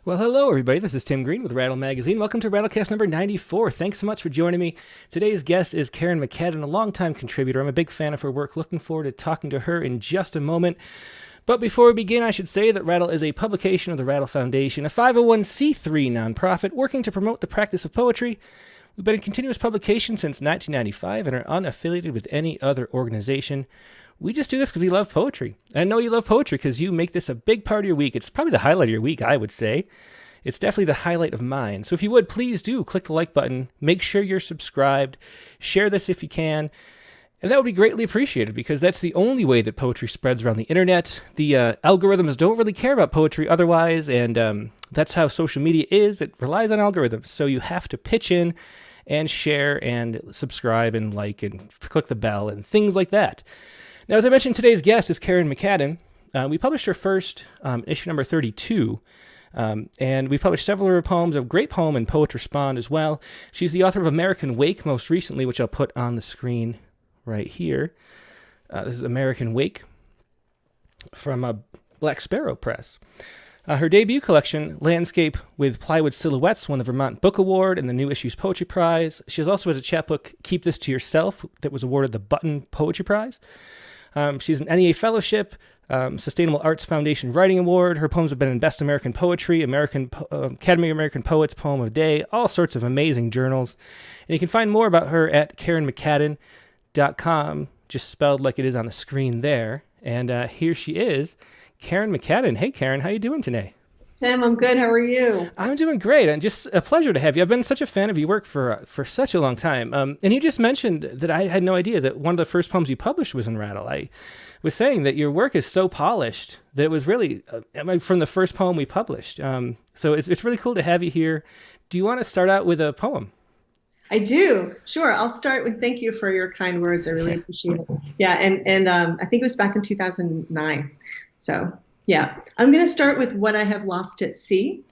Well, hello, everybody. This is Tim Green with Rattle Magazine. Welcome to Rattlecast number 94. Thanks so much for joining me. Today's guest is Kerrin McCadden, a longtime contributor. I'm a big fan of her work. Looking forward to talking to her in just a moment. But before we begin, I should say that Rattle is a publication of the Rattle Foundation, a 501c3 nonprofit working to promote the practice of poetry. We've been in continuous publication since 1995 and are unaffiliated with any other organization. We just do this because we love poetry. And I know you love poetry because you make this a big part of your week. It's probably the highlight of your week, I would say. It's definitely the highlight of mine. So if you would, please do click the like button. Make sure you're subscribed. Share this if you can. And that would be greatly appreciated because that's the only way that poetry spreads around the internet. The algorithms don't really care about poetry otherwise, and that's how social media is. It relies on algorithms. So you have to pitch in and share and subscribe and like and click the bell and things like that. Now, as I mentioned, today's guest is Kerrin McCadden. We published her first issue number 32, and we published several of her poems, a great poem in Poet Respond as well. She's the author of American Wake most recently, which I'll put on the screen right here. This is American Wake from Black Sparrow Press. Her debut collection, Landscape with Plywood Silhouettes, won the Vermont Book Award and the New Issues Poetry Prize. She also has a chapbook, Keep This to Yourself, that was awarded the Button Poetry Prize. She's an NEA Fellowship, Sustainable Arts Foundation Writing Award. Her poems have been in Best American Poetry, Academy of American Poets Poem of the Day, all sorts of amazing journals. And you can find more about her at KerrinMcCadden.com, just spelled like it is on the screen there. And here she is, Kerrin McCadden. Hey, Kerrin, how you doing today? Tim, I'm good. How are you? I'm doing great, and just a pleasure to have you. I've been such a fan of your work for such a long time. And you just mentioned that I had no idea that one of the first poems you published was in Rattle. I was saying that your work is so polished that it was really from the first poem we published. So it's really cool to have you here. Do you want to start out with a poem? I do. Sure. I'll start with thank you for your kind words. I really appreciate it. Yeah, and I think it was back in 2009. So yeah, I'm going to start with What I Have Lost at Sea.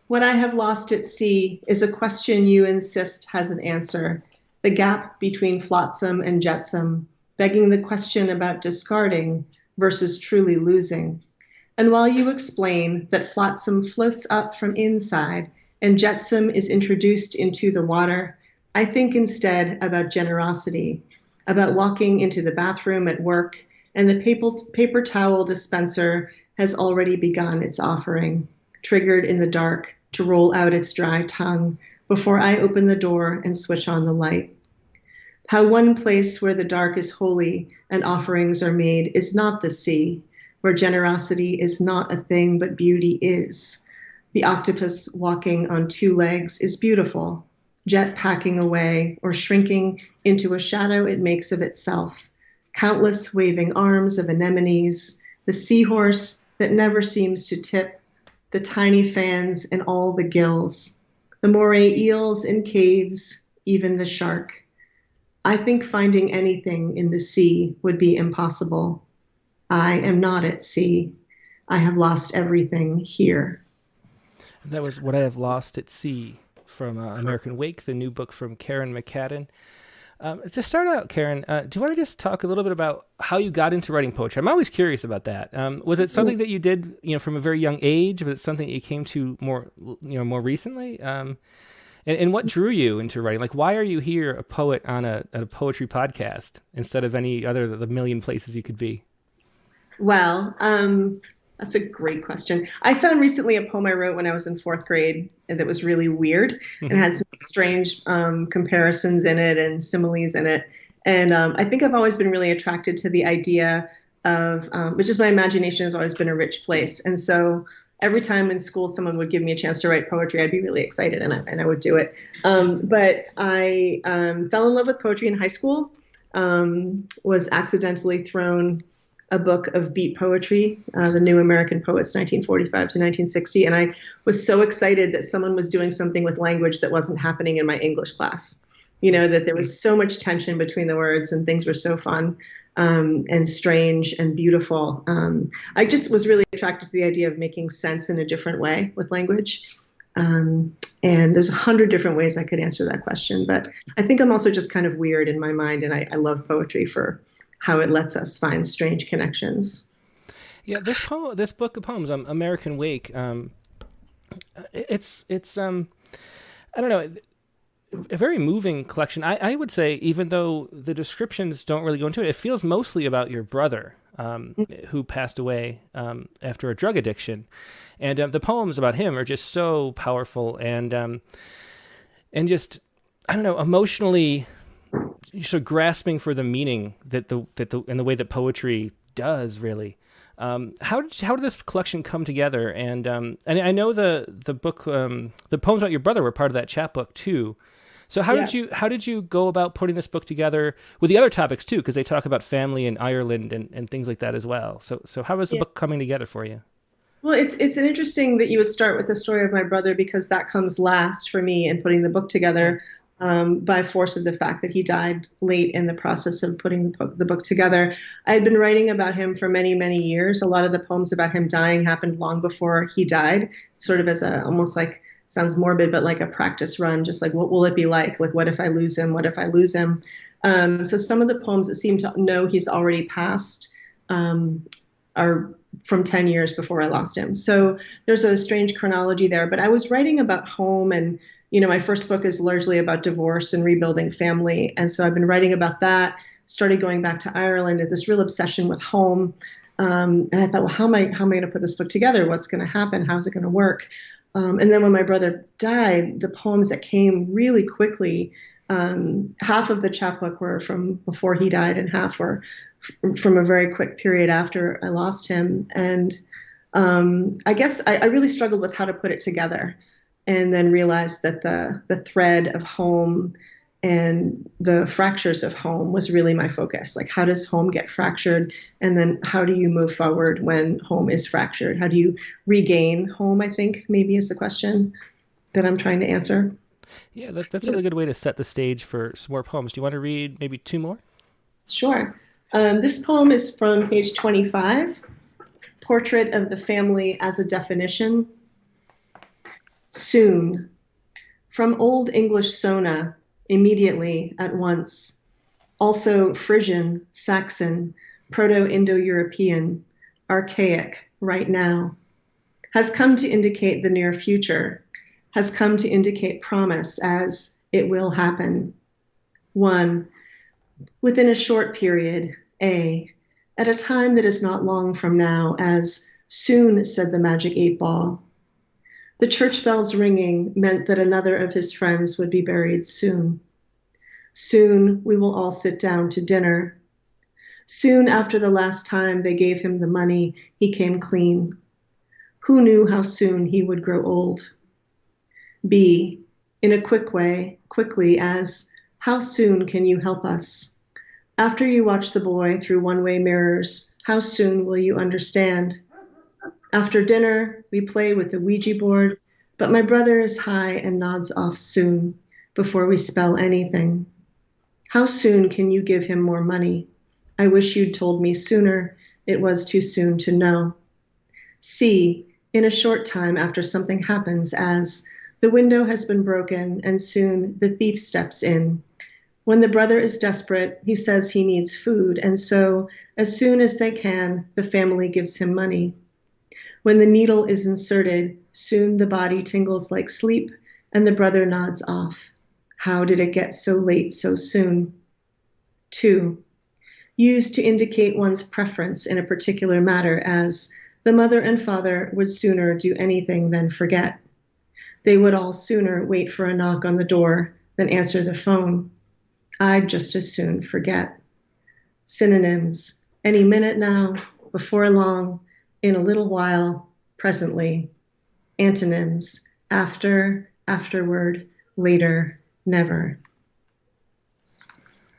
What I have lost at sea is a question you insist has an answer. The gap between flotsam and jetsam, begging the question about discarding versus truly losing. And while you explain that flotsam floats up from inside and jetsam is introduced into the water, I think instead about generosity, about walking into the bathroom at work and the paper towel dispenser has already begun its offering, triggered in the dark to roll out its dry tongue before I open the door and switch on the light. How one place where the dark is holy and offerings are made is not the sea, where generosity is not a thing but beauty is. The octopus walking on two legs is beautiful, jet packing away or shrinking into a shadow it makes of itself. Countless waving arms of anemones, the seahorse that never seems to tip, the tiny fans and all the gills, the moray eels in caves, even the shark. I think finding anything in the sea would be impossible. I am not at sea. I have lost everything here. That was What I Have Lost at Sea from American Wake, the new book from Kerrin McCadden. To start out, Kerrin, do you want to just talk a little bit about how you got into writing poetry? I'm always curious about that. Was it something that you did, from a very young age? Was it something that you came to more recently? And what drew you into writing? Like, why are you here, a poet on a poetry podcast instead of any other the million places you could be? Well, that's a great question. I found recently a poem I wrote when I was in fourth grade that was really weird and had some strange comparisons in it and similes in it. And I think I've always been really attracted to the idea of, which is my imagination has always been a rich place. And so every time in school someone would give me a chance to write poetry, I'd be really excited and I would do it. But I fell in love with poetry in high school, was accidentally thrown a book of beat poetry, the New American Poets, 1945 to 1960. And I was so excited that someone was doing something with language that wasn't happening in my English class. That there was so much tension between the words and things were so fun and strange and beautiful. I just was really attracted to the idea of making sense in a different way with language. And there's 100 different ways I could answer that question. But I think I'm also just kind of weird in my mind. And I love poetry for how it lets us find strange connections. Yeah, this book of poems, American Wake, it's I don't know, a very moving collection. I would say, even though the descriptions don't really go into it, it feels mostly about your brother, who passed away after a drug addiction, and the poems about him are just so powerful and just, I don't know, emotionally sort of grasping for the meaning that the and the way that poetry does, really. How did this collection come together? And I know the book, the poems about your brother were part of that chapbook too. So how did you go about putting this book together with the other topics too? Because they talk about family in Ireland and things like that as well. So how was the book coming together for you? Well, it's an interesting that you would start with the story of my brother, because that comes last for me in putting the book together, by force of the fact that he died late in the process of putting the book together. I had been writing about him for many, many years. A lot of the poems about him dying happened long before he died, sort of as almost like, sounds morbid, but like a practice run, just like, what will it be like? Like, what if I lose him? What if I lose him? So some of the poems that seem to know he's already passed are from 10 years before I lost him. So there's a strange chronology there. But I was writing about home, and, my first book is largely about divorce and rebuilding family. And so I've been writing about that, started going back to Ireland, at this real obsession with home. And I thought, well, how am I going to put this book together? What's going to happen? How's it going to work? And then when my brother died, the poems that came really quickly, half of the chapbook were from before he died, and half were from a very quick period after I lost him. And I guess I really struggled with how to put it together, and then realized that the thread of home and the fractures of home was really my focus. Like, how does home get fractured? And then how do you move forward when home is fractured? How do you regain home, I think maybe is the question that I'm trying to answer. Yeah, that's a really good way to set the stage for some more poems. Do you want to read maybe two more? Sure. This poem is from page 25, Portrait of the Family as a Definition. Soon. From Old English Sona, immediately, at once. Also Frisian, Saxon, Proto-Indo-European, archaic, right now. Has come to indicate the near future. Has come to indicate promise as it will happen. 1. Within a short period, at a time that is not long from now, as soon, said the magic 8-ball. The church bells ringing meant that another of his friends would be buried soon. Soon we will all sit down to dinner. Soon after the last time they gave him the money, he came clean. Who knew how soon he would grow old? B, in a quick way, quickly, as, how soon can you help us? After you watch the boy through one-way mirrors, how soon will you understand? After dinner, we play with the Ouija board, but my brother is high and nods off soon, before we spell anything. How soon can you give him more money? I wish you'd told me sooner. It was too soon to know. C, in a short time after something happens, as the window has been broken and soon the thief steps in. When the brother is desperate, he says he needs food, and so, as soon as they can, the family gives him money. When the needle is inserted, soon the body tingles like sleep, and the brother nods off. How did it get so late so soon? 2. Used to indicate one's preference in a particular matter, as the mother and father would sooner do anything than forget. They would all sooner wait for a knock on the door than answer the phone. I'd just as soon forget. Synonyms: any minute now, before long, in a little while, presently. Antonyms: after, afterward, later, never.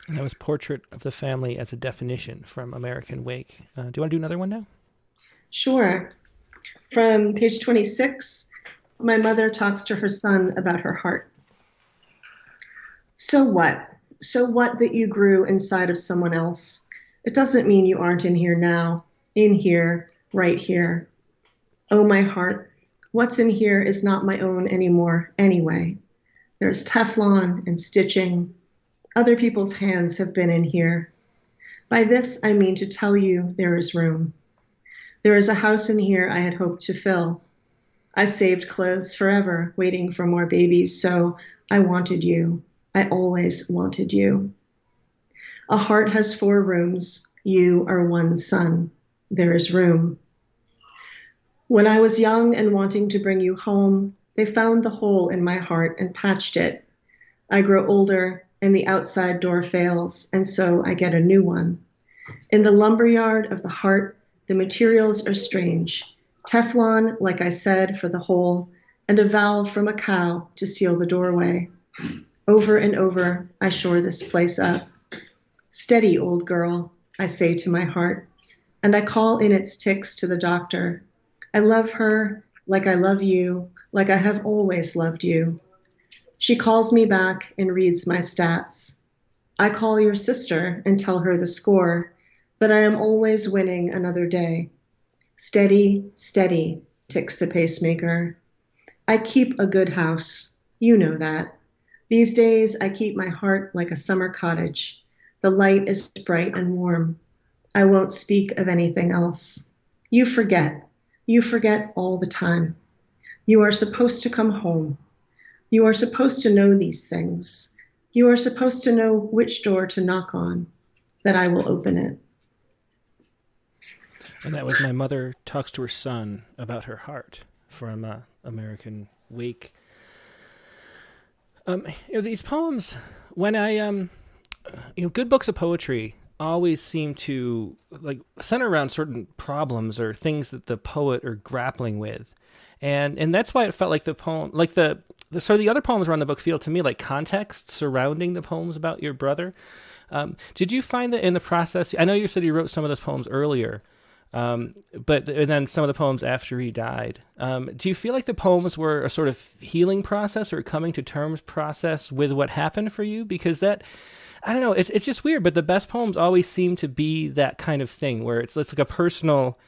And that was Portrait of the Family as a Definition from American Wake. Do you want to do another one now? Sure. From page 26, my mother talks to her son about her heart. So what? So what that you grew inside of someone else? It doesn't mean you aren't in here now, in here, right here. Oh, my heart, what's in here is not my own anymore anyway. There's Teflon and stitching. Other people's hands have been in here. By this, I mean to tell you there is room. There is a house in here I had hoped to fill. I saved clothes forever, waiting for more babies, so I wanted you. I always wanted you. A heart has 4 rooms. You are one son. There is room. When I was young and wanting to bring you home, they found the hole in my heart and patched it. I grow older and the outside door fails, and so I get a new one. In the lumberyard of the heart, the materials are strange. Teflon, like I said, for the hole, and a valve from a cow to seal the doorway. Over and over, I shore this place up. Steady, old girl, I say to my heart, and I call in its ticks to the doctor. I love her like I love you, like I have always loved you. She calls me back and reads my stats. I call your sister and tell her the score, that I am always winning another day. Steady, steady, ticks the pacemaker. I keep a good house. You know that. These days, I keep my heart like a summer cottage. The light is bright and warm. I won't speak of anything else. You forget. You forget all the time. You are supposed to come home. You are supposed to know these things. You are supposed to know which door to knock on, that I will open it. And that was My Mother Talks to Her Son About Her Heart from American Wake. These poems, when I, good books of poetry always seem to like center around certain problems or things that the poet are grappling with. And that's why it felt like the poem, like the sort of the other poems around the book feel to me like context surrounding the poems about your brother. Did you find that in the process? I know you said you wrote some of those poems earlier, but and then some of the poems after he died. Do you feel like the poems were a sort of healing process or coming to terms process with what happened for you? Because that, I don't know, it's just weird, but the best poems always seem to be that kind of thing where it's like a personal,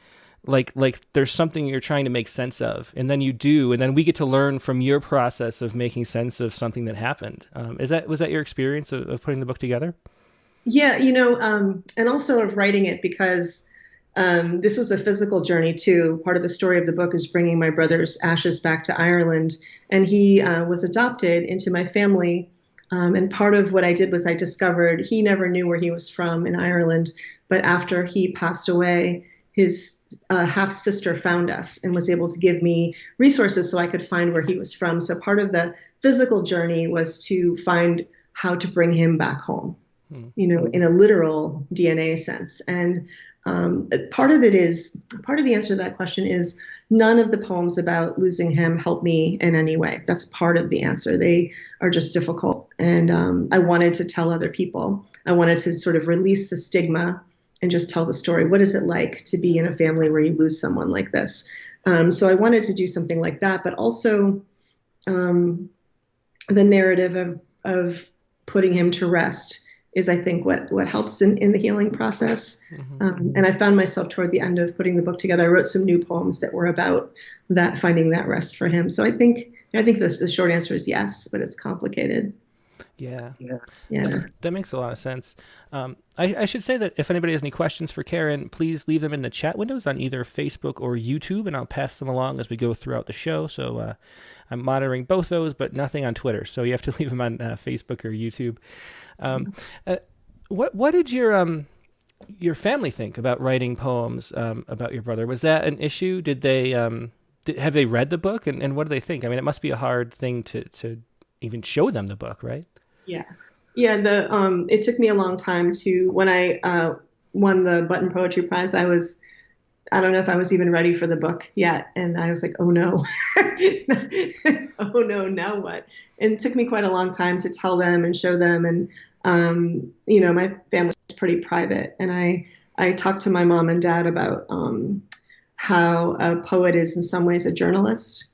like there's something you're trying to make sense of, and then you do, and then we get to learn from your process of making sense of something that happened. Was that your experience of putting the book together? Yeah, and also of writing it because this was a physical journey too. Part of the story of the book is bringing my brother's ashes back to Ireland, and he was adopted into my family. And part of what I did was I discovered he never knew where he was from in Ireland, but after he passed away, his half-sister found us and was able to give me resources so I could find where he was from. So part of the physical journey was to find how to bring him back home, in a literal DNA sense. And part of the answer to that question is none of the poems about losing him help me in any way. That's part of the answer. They are just difficult. And I wanted to tell other people. I wanted to sort of release the stigma and just tell the story. What is it like to be in a family where you lose someone like this? So I wanted to do something like that, but also the narrative of putting him to rest is, I think, what helps in the healing process. Mm-hmm. And I found myself toward the end of putting the book together, I wrote some new poems that were about that, finding that rest for him. So I think the short answer is yes, but it's complicated. Yeah. That makes a lot of sense. I should say that if anybody has any questions for Kerrin, please leave them in the chat windows on either Facebook or YouTube, and I'll pass them along as we go throughout the show. So I'm monitoring both those, but nothing on Twitter. So you have to leave them on Facebook or YouTube. What did your family think about writing poems about your brother? Was that an issue? Did they have they read the book, and what do they think? I mean, it must be a hard thing to even show them the book, right? Yeah. It took me a long time when I won the Button Poetry Prize. I don't know if I was even ready for the book yet, and I was like, oh no, oh no, now what? And it took me quite a long time to tell them and show them, and my family was pretty private, and I talked to my mom and dad about how a poet is in some ways a journalist,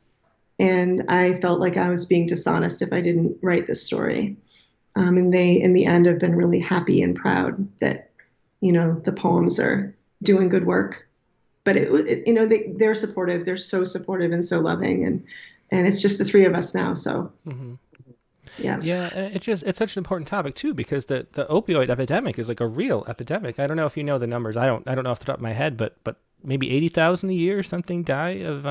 and I felt like I was being dishonest if I didn't write this story. And they, in the end, have been really happy and proud that, the poems are doing good work. But they're supportive. They're so supportive and so loving, and it's just the three of us now. So, yeah. And it's such an important topic too, because the opioid epidemic is like a real epidemic. I don't know if you know the numbers. I don't know off the top of my head, but maybe 80,000 a year or something die of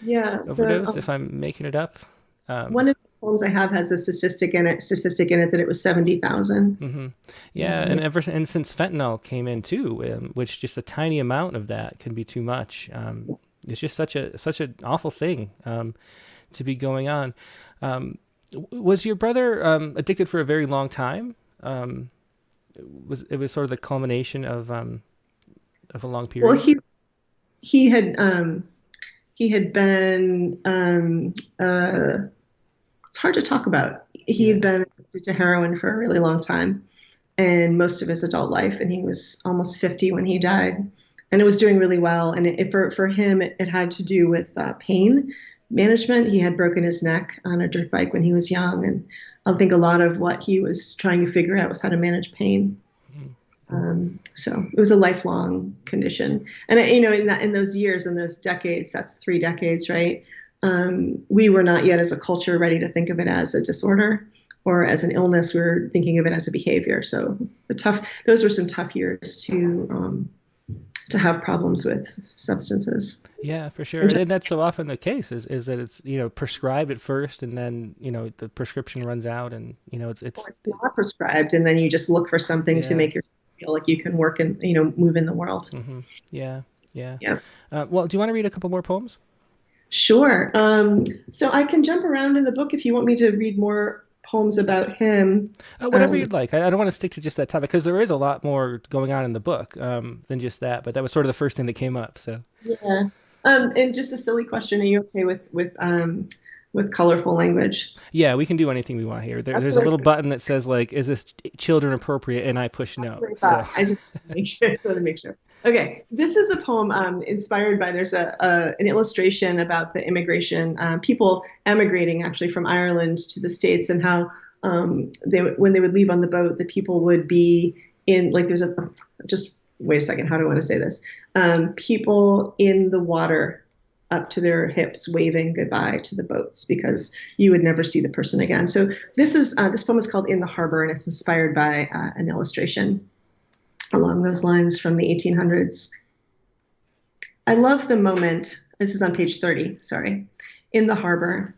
Yeah, overdose, if I'm making it up. one of the poems I have has a statistic in it that it was 70,000. Mm-hmm. Yeah, and since fentanyl came in too, which just a tiny amount of that can be too much. It's just such an awful thing to be going on. Was your brother addicted for a very long time? It was sort of the culmination of a long period? Well, he had been it's hard to talk about. He had been addicted to heroin for a really long time, and most of his adult life, and he was almost 50 when he died, and it was doing really well. And for him, it had to do with pain management. He had broken his neck on a dirt bike when he was young, and I think a lot of what he was trying to figure out was how to manage pain. So it was a lifelong condition. And, in those years, in those decades, that's 3 decades, right? We were not yet as a culture ready to think of it as a disorder or as an illness. We were thinking of it as a behavior. So those were some tough years to have problems with substances. Yeah, for sure. And that's so often the case is that it's, prescribed at first, and then, the prescription runs out, and, it's not prescribed. And then you just look for something to make yourself feel like you can work and, move in the world. Mm-hmm. Yeah. Well, do you want to read a couple more poems? Sure. So I can jump around in the book if you want me to read more poems about him. Whatever you'd like. I don't want to stick to just that topic, because there is a lot more going on in the book than just that. But that was sort of the first thing that came up. So yeah. And just a silly question: are you okay with colorful language? Yeah, we can do anything we want here. There's a little button that says "Is this children appropriate?" and I push no. I just make sure. Okay, this is a poem inspired by. There's an illustration about the immigration, people emigrating actually from Ireland to the States, and how when they would leave on the boat, the people would be in just wait a second. How do I want to say this? People in the water up to their hips, waving goodbye to the boats, because you would never see the person again. So this poem is called "In the Harbor," and it's inspired by an illustration along those lines from the 1800s. I love the moment. This is on page 30. Sorry. In the harbor.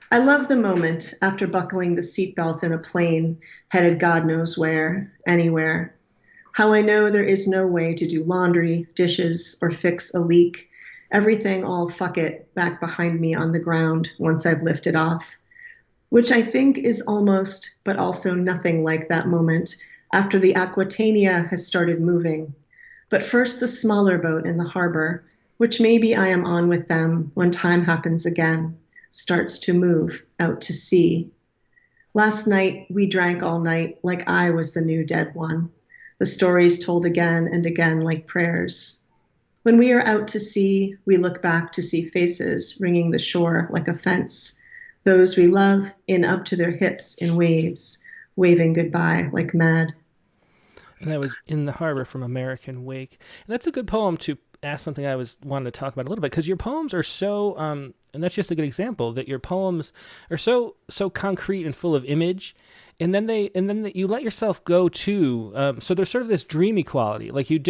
I love the moment after buckling the seatbelt in a plane headed God knows where, anywhere. How I know there is no way to do laundry, dishes, or fix a leak. Everything all fuck it back behind me on the ground once I've lifted off. Which I think is almost, but also nothing like that moment after the Aquitania has started moving. But first the smaller boat in the harbor, which maybe I am on with them when time happens again, starts to move out to sea. Last night we drank all night like I was the new dead one. The stories told again and again like prayers. When we are out to sea, we look back to see faces ringing the shore like a fence. Those we love in up to their hips in waves, waving goodbye like mad. And that was "In the Harbor" from American Wake. And that's a good poem to ask something I was wanting to talk about a little bit, because your poems are so, and that's just a good example, that your poems are so concrete and full of image, and then you let yourself go to, so there's sort of this dreamy quality. Like you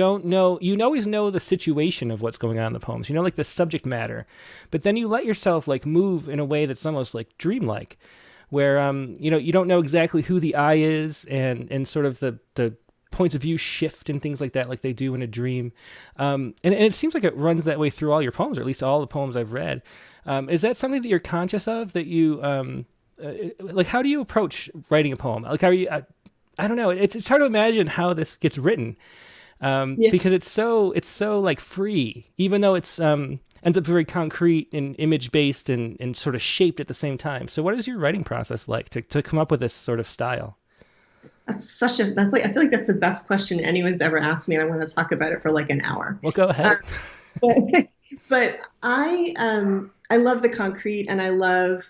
always know the situation of what's going on in the poems, like the subject matter, but then you let yourself like move in a way that's almost like dreamlike, where, you don't know exactly who the I is, and sort of the points of view shift and things like that, like they do in a dream. And it seems like it runs that way through all your poems, or at least all the poems I've read. Is that something that you're conscious of, that you, like, how do you approach writing a poem? Like, I don't know. It's hard to imagine how this gets written, because it's so like free, even though it's, ends up very concrete and image based and sort of shaped at the same time. So what is your writing process like to come up with this sort of style? I feel like that's the best question anyone's ever asked me, and I want to talk about it for like an hour. Well, go ahead. But I love the concrete, and I love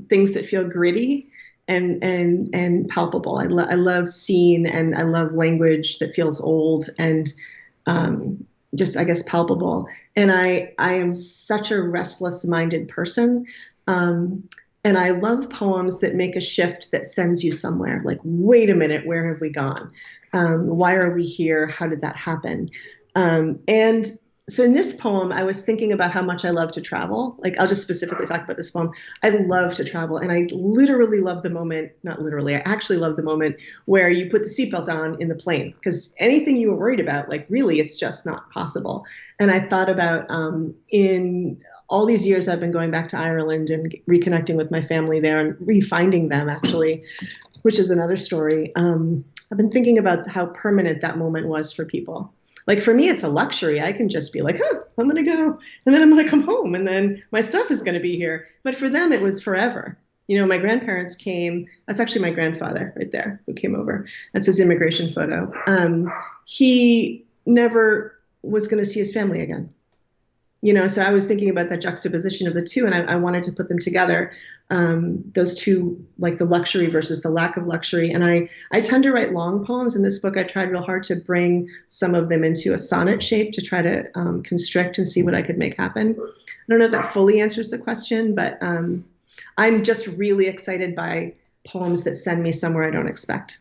things that feel gritty and palpable. I love scene, and I love language that feels old and just, I guess, palpable. And I am such a restless-minded person. And I love poems that make a shift that sends you somewhere. Like, wait a minute, where have we gone? Why are we here? How did that happen? And so in this poem, I was thinking about how much I love to travel. Like, I'll just specifically talk about this poem. I love to travel, and I literally love the moment, not literally, I actually love the moment where you put the seatbelt on in the plane, because anything you were worried about, like, really, it's just not possible. And I thought about in all these years I've been going back to Ireland and reconnecting with my family there and refinding them, actually, which is another story. I've been thinking about how permanent that moment was for people. Like, for me, it's a luxury. I can just be like, oh, I'm going to go, and then I'm going to come home, and then my stuff is going to be here. But for them, it was forever. You know, my grandparents came. That's actually my grandfather right there who came over. That's his immigration photo. He never was going to see his family again. You know, so I was thinking about that juxtaposition of the two, and I wanted to put them together, those two, like the luxury versus the lack of luxury. And I tend to write long poems. In this book, I tried real hard to bring some of them into a sonnet shape to try to constrict and see what I could make happen. I don't know if that fully answers the question, but I'm just really excited by poems that send me somewhere I don't expect.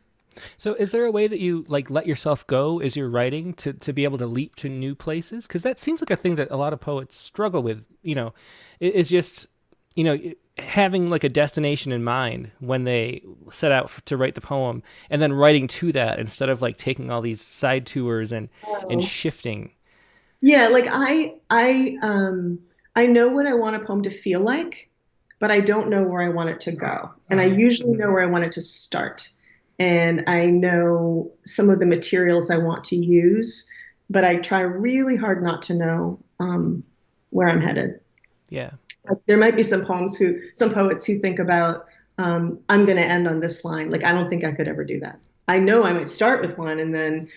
So is there a way that you like let yourself go as you're writing to be able to leap to new places? Because that seems like a thing that a lot of poets struggle with, you know, is just, you know, having like a destination in mind when they set out to write the poem and then writing to that instead of like taking all these side tours and shifting. Yeah, like I know what I want a poem to feel like, but I don't know where I want it to go. And I usually know where I want it to start. And I know some of the materials I want to use, but I try really hard not to know where I'm headed. Yeah. There might be some poets who think about, I'm going to end on this line. Like, I don't think I could ever do that. I know I might start with one and then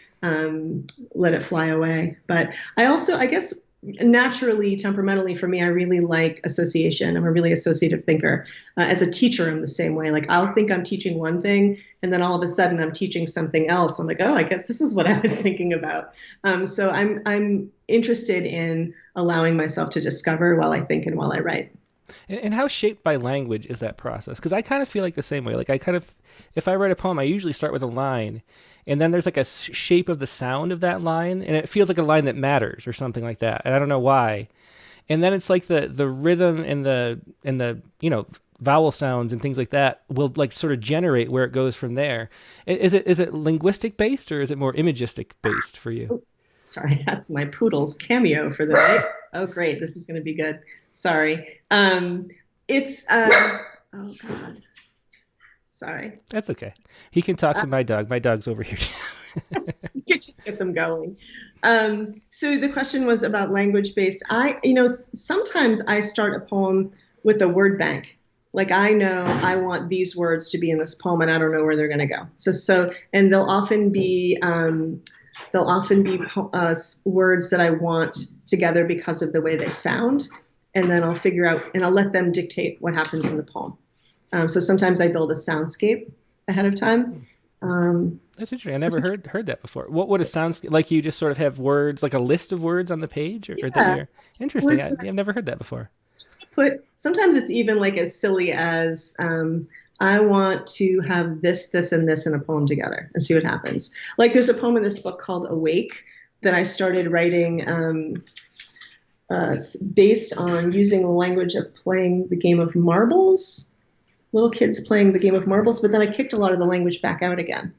let it fly away. But I guess, naturally, temperamentally, for me, I really like association. I'm a really associative thinker. As a teacher, I'm the same way. Like, I'll think I'm teaching one thing, and then all of a sudden I'm teaching something else. I'm like, oh, I guess this is what I was thinking about. So I'm interested in allowing myself to discover while I think and while I write. And how shaped by language is that process? Because I kind of feel like the same way. Like if I write a poem, I usually start with a line, and then there's like a shape of the sound of that line, and it feels like a line that matters or something like that. And I don't know why. And then it's like the rhythm and the you know, vowel sounds and things like that will like sort of generate where it goes from there. Is it linguistic based or is it more imagistic based for you? Oh, sorry, that's my poodle's cameo for the night. Oh, great, this is going to be good. Sorry. It's oh God. Sorry. That's okay. He can talk to my dog. My dog's over here. You just get them going. So the question was about language based. Sometimes I start a poem with a word bank. Like, I know I want these words to be in this poem, and I don't know where they're going to go. And they'll often be words that I want together because of the way they sound. And then I'll figure out, and I'll let them dictate what happens in the poem. So sometimes I build a soundscape ahead of time. That's interesting. I never heard that before. What would a soundscape, like you just sort of have words, like a list of words on the page? Or that you're, interesting. I've never heard that before. Sometimes it's even like as silly as, I want to have this, this, and this in a poem together and see what happens. Like, there's a poem in this book called Awake that I started writing based on using the language of playing the game of marbles, little kids playing the game of marbles, but then I kicked a lot of the language back out again.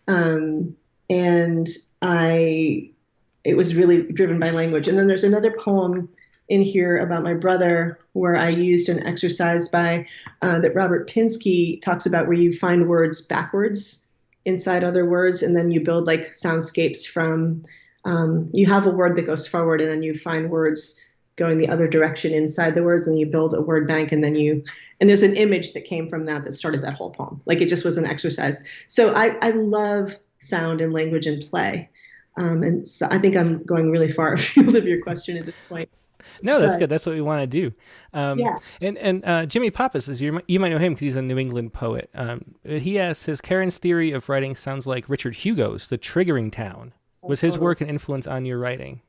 And it was really driven by language. And then there's another poem in here about my brother where I used an exercise that Robert Pinsky talks about, where you find words backwards inside other words, and then you build like soundscapes from, you have a word that goes forward, and then you find words going the other direction inside the words, and you build a word bank, and there's an image that came from that started that whole poem. Like, it just was an exercise. So I love sound and language and play. And so I think I'm going really far afield of your question at this point. No, that's good. That's what we want to do. Yeah. And Jimmy Pappas, you might know him because he's a New England poet. He asks, his Kerrin's theory of writing sounds like Richard Hugo's, The Triggering Town. Was his work an influence on your writing?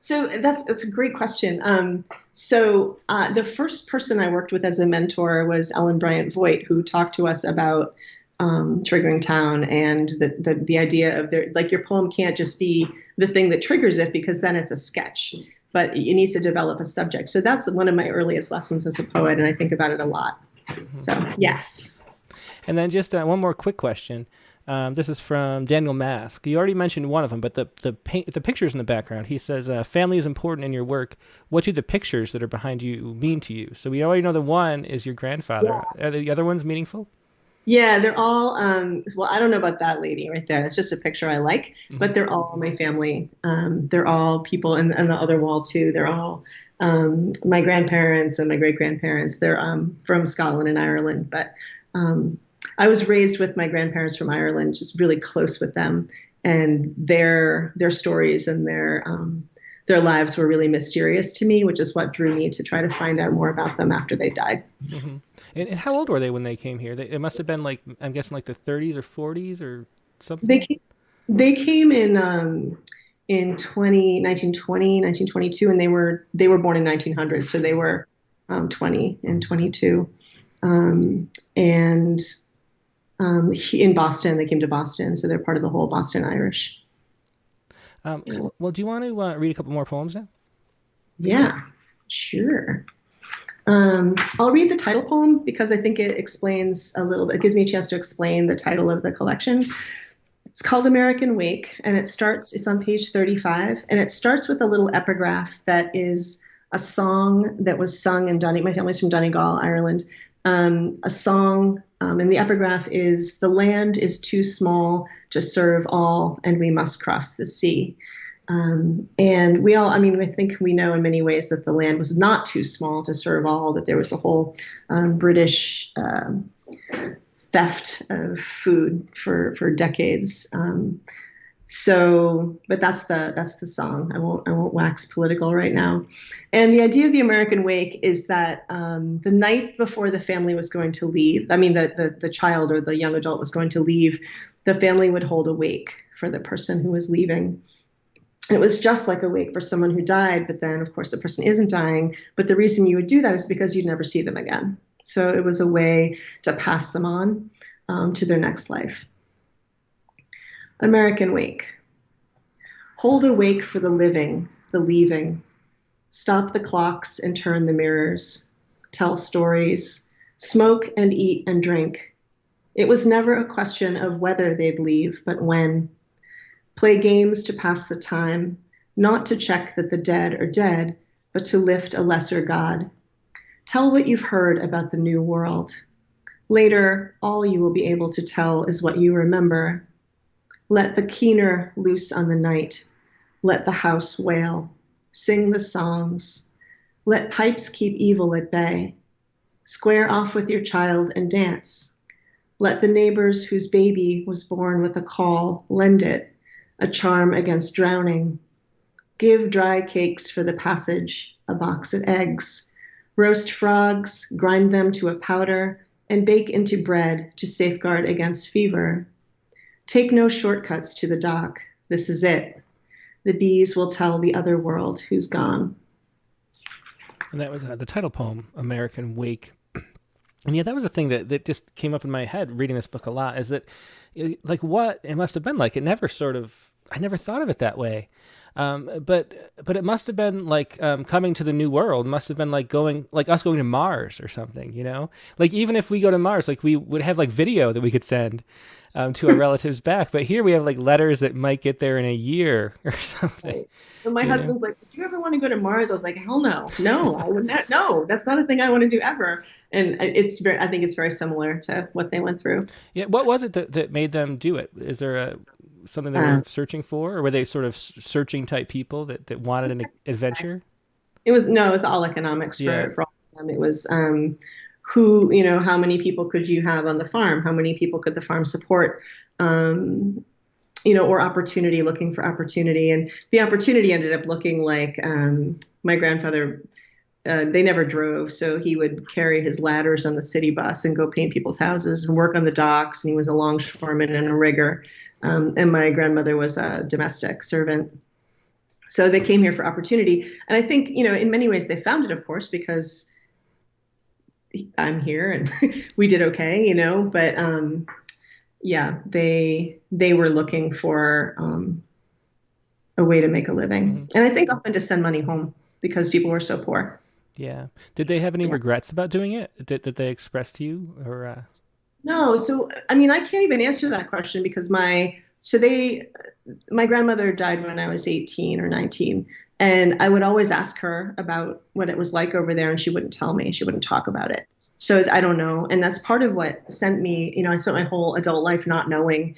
So that's a great question. The first person I worked with as a mentor was Ellen Bryant Voigt, who talked to us about triggering town, and the idea of like your poem can't just be the thing that triggers it, because then it's a sketch, but it needs to develop a subject. So that's one of my earliest lessons as a poet, and I think about it a lot. So yes. And then just one more quick question. This is from Daniel Mask. You already mentioned one of them, but the pictures in the background. He says, family is important in your work. What do the pictures that are behind you mean to you? So we already know the one is your grandfather. Yeah. Are the other ones meaningful? Yeah, they're all, well, I don't know about that lady right there. That's just a picture I like, but they're all my family. They're all people, and the other wall too. They're all my grandparents and my great-grandparents. They're from Scotland and Ireland, but I was raised with my grandparents from Ireland, just really close with them, and their stories and their lives were really mysterious to me, which is what drew me to try to find out more about them after they died. Mm-hmm. And how old were they when they came here? It must have been like, I'm guessing like the 30s or 40s or something. They came in 1922, and they were born in 1900, so they were 20 and 22, and in Boston. They came to Boston, so they're part of the whole Boston Irish. Well, do you want to read a couple more poems now? Yeah, sure. I'll read the title poem because I think it explains a little bit. It gives me a chance to explain the title of the collection. It's called American Wake, and it's on page 35, and it starts with a little epigraph that is a song that was sung in my family's from Donegal, Ireland. A song, and the epigraph is, "The land is too small to serve all, and we must cross the sea." And we all, I think we know in many ways that the land was not too small to serve all, that there was a whole British theft of food for decades. But that's the song. I won't wax political right now. And the idea of the American Wake is that the night before the family was going to leave, the child or the young adult was going to leave, the family would hold a wake for the person who was leaving. It was just like a wake for someone who died, but then, of course, the person isn't dying. But the reason you would do that is because you'd never see them again. So it was a way to pass them on to their next life. American Wake. Hold a wake for the living, the leaving. Stop the clocks and turn the mirrors. Tell stories. Smoke and eat and drink. It was never a question of whether they'd leave, but when. Play games to pass the time, not to check that the dead are dead, but to lift a lesser God. Tell what you've heard about the new world. Later, all you will be able to tell is what you remember. Let the keener loose on the night. Let the house wail. Sing the songs. Let pipes keep evil at bay. Square off with your child and dance. Let the neighbors whose baby was born with a call lend it, a charm against drowning. Give dry cakes for the passage, a box of eggs. Roast frogs, grind them to a powder, and bake into bread to safeguard against fever. Take no shortcuts to the dock. This is it. The bees will tell the other world who's gone. And that was the title poem, American Wake. And yeah, that was a thing that just came up in my head reading this book a lot, is that like what it must have been like. I never thought of it that way. But it must have been like coming to the new world must have been like us going to Mars or something, you know? Like even if we go to Mars, like we would have like video that we could send to our relatives back. But here we have like letters that might get there in a year or something. Right. And my husband's like, "Would you ever want to go to Mars?" I was like, "Hell no. No, I would not. No, that's not a thing I want to do ever." And I think it's very similar to what they went through. Yeah. What was it that made them do it? Is there something they were searching for, or were they sort of searching type people that wanted an adventure? It was all economics for all of them. It was how many people could you have on the farm? How many people could the farm support? Or opportunity, looking for opportunity. And the opportunity ended up looking like my grandfather, they never drove. So he would carry his ladders on the city bus and go paint people's houses and work on the docks. And he was a longshoreman and a rigger. And my grandmother was a domestic servant. So they came here for opportunity. And I think, in many ways they found it, of course, because I'm here and we did okay, but yeah, they were looking for a way to make a living, and I think often to send money home because people were so poor. Yeah. Did they have any Yeah. regrets about doing it that they expressed to you, or? No, so I mean, I can't even answer that question because my grandmother died when I was 18 or 19, and I would always ask her about what it was like over there, and she wouldn't tell me. She wouldn't talk about it. I don't know, and that's part of what sent me. I spent my whole adult life not knowing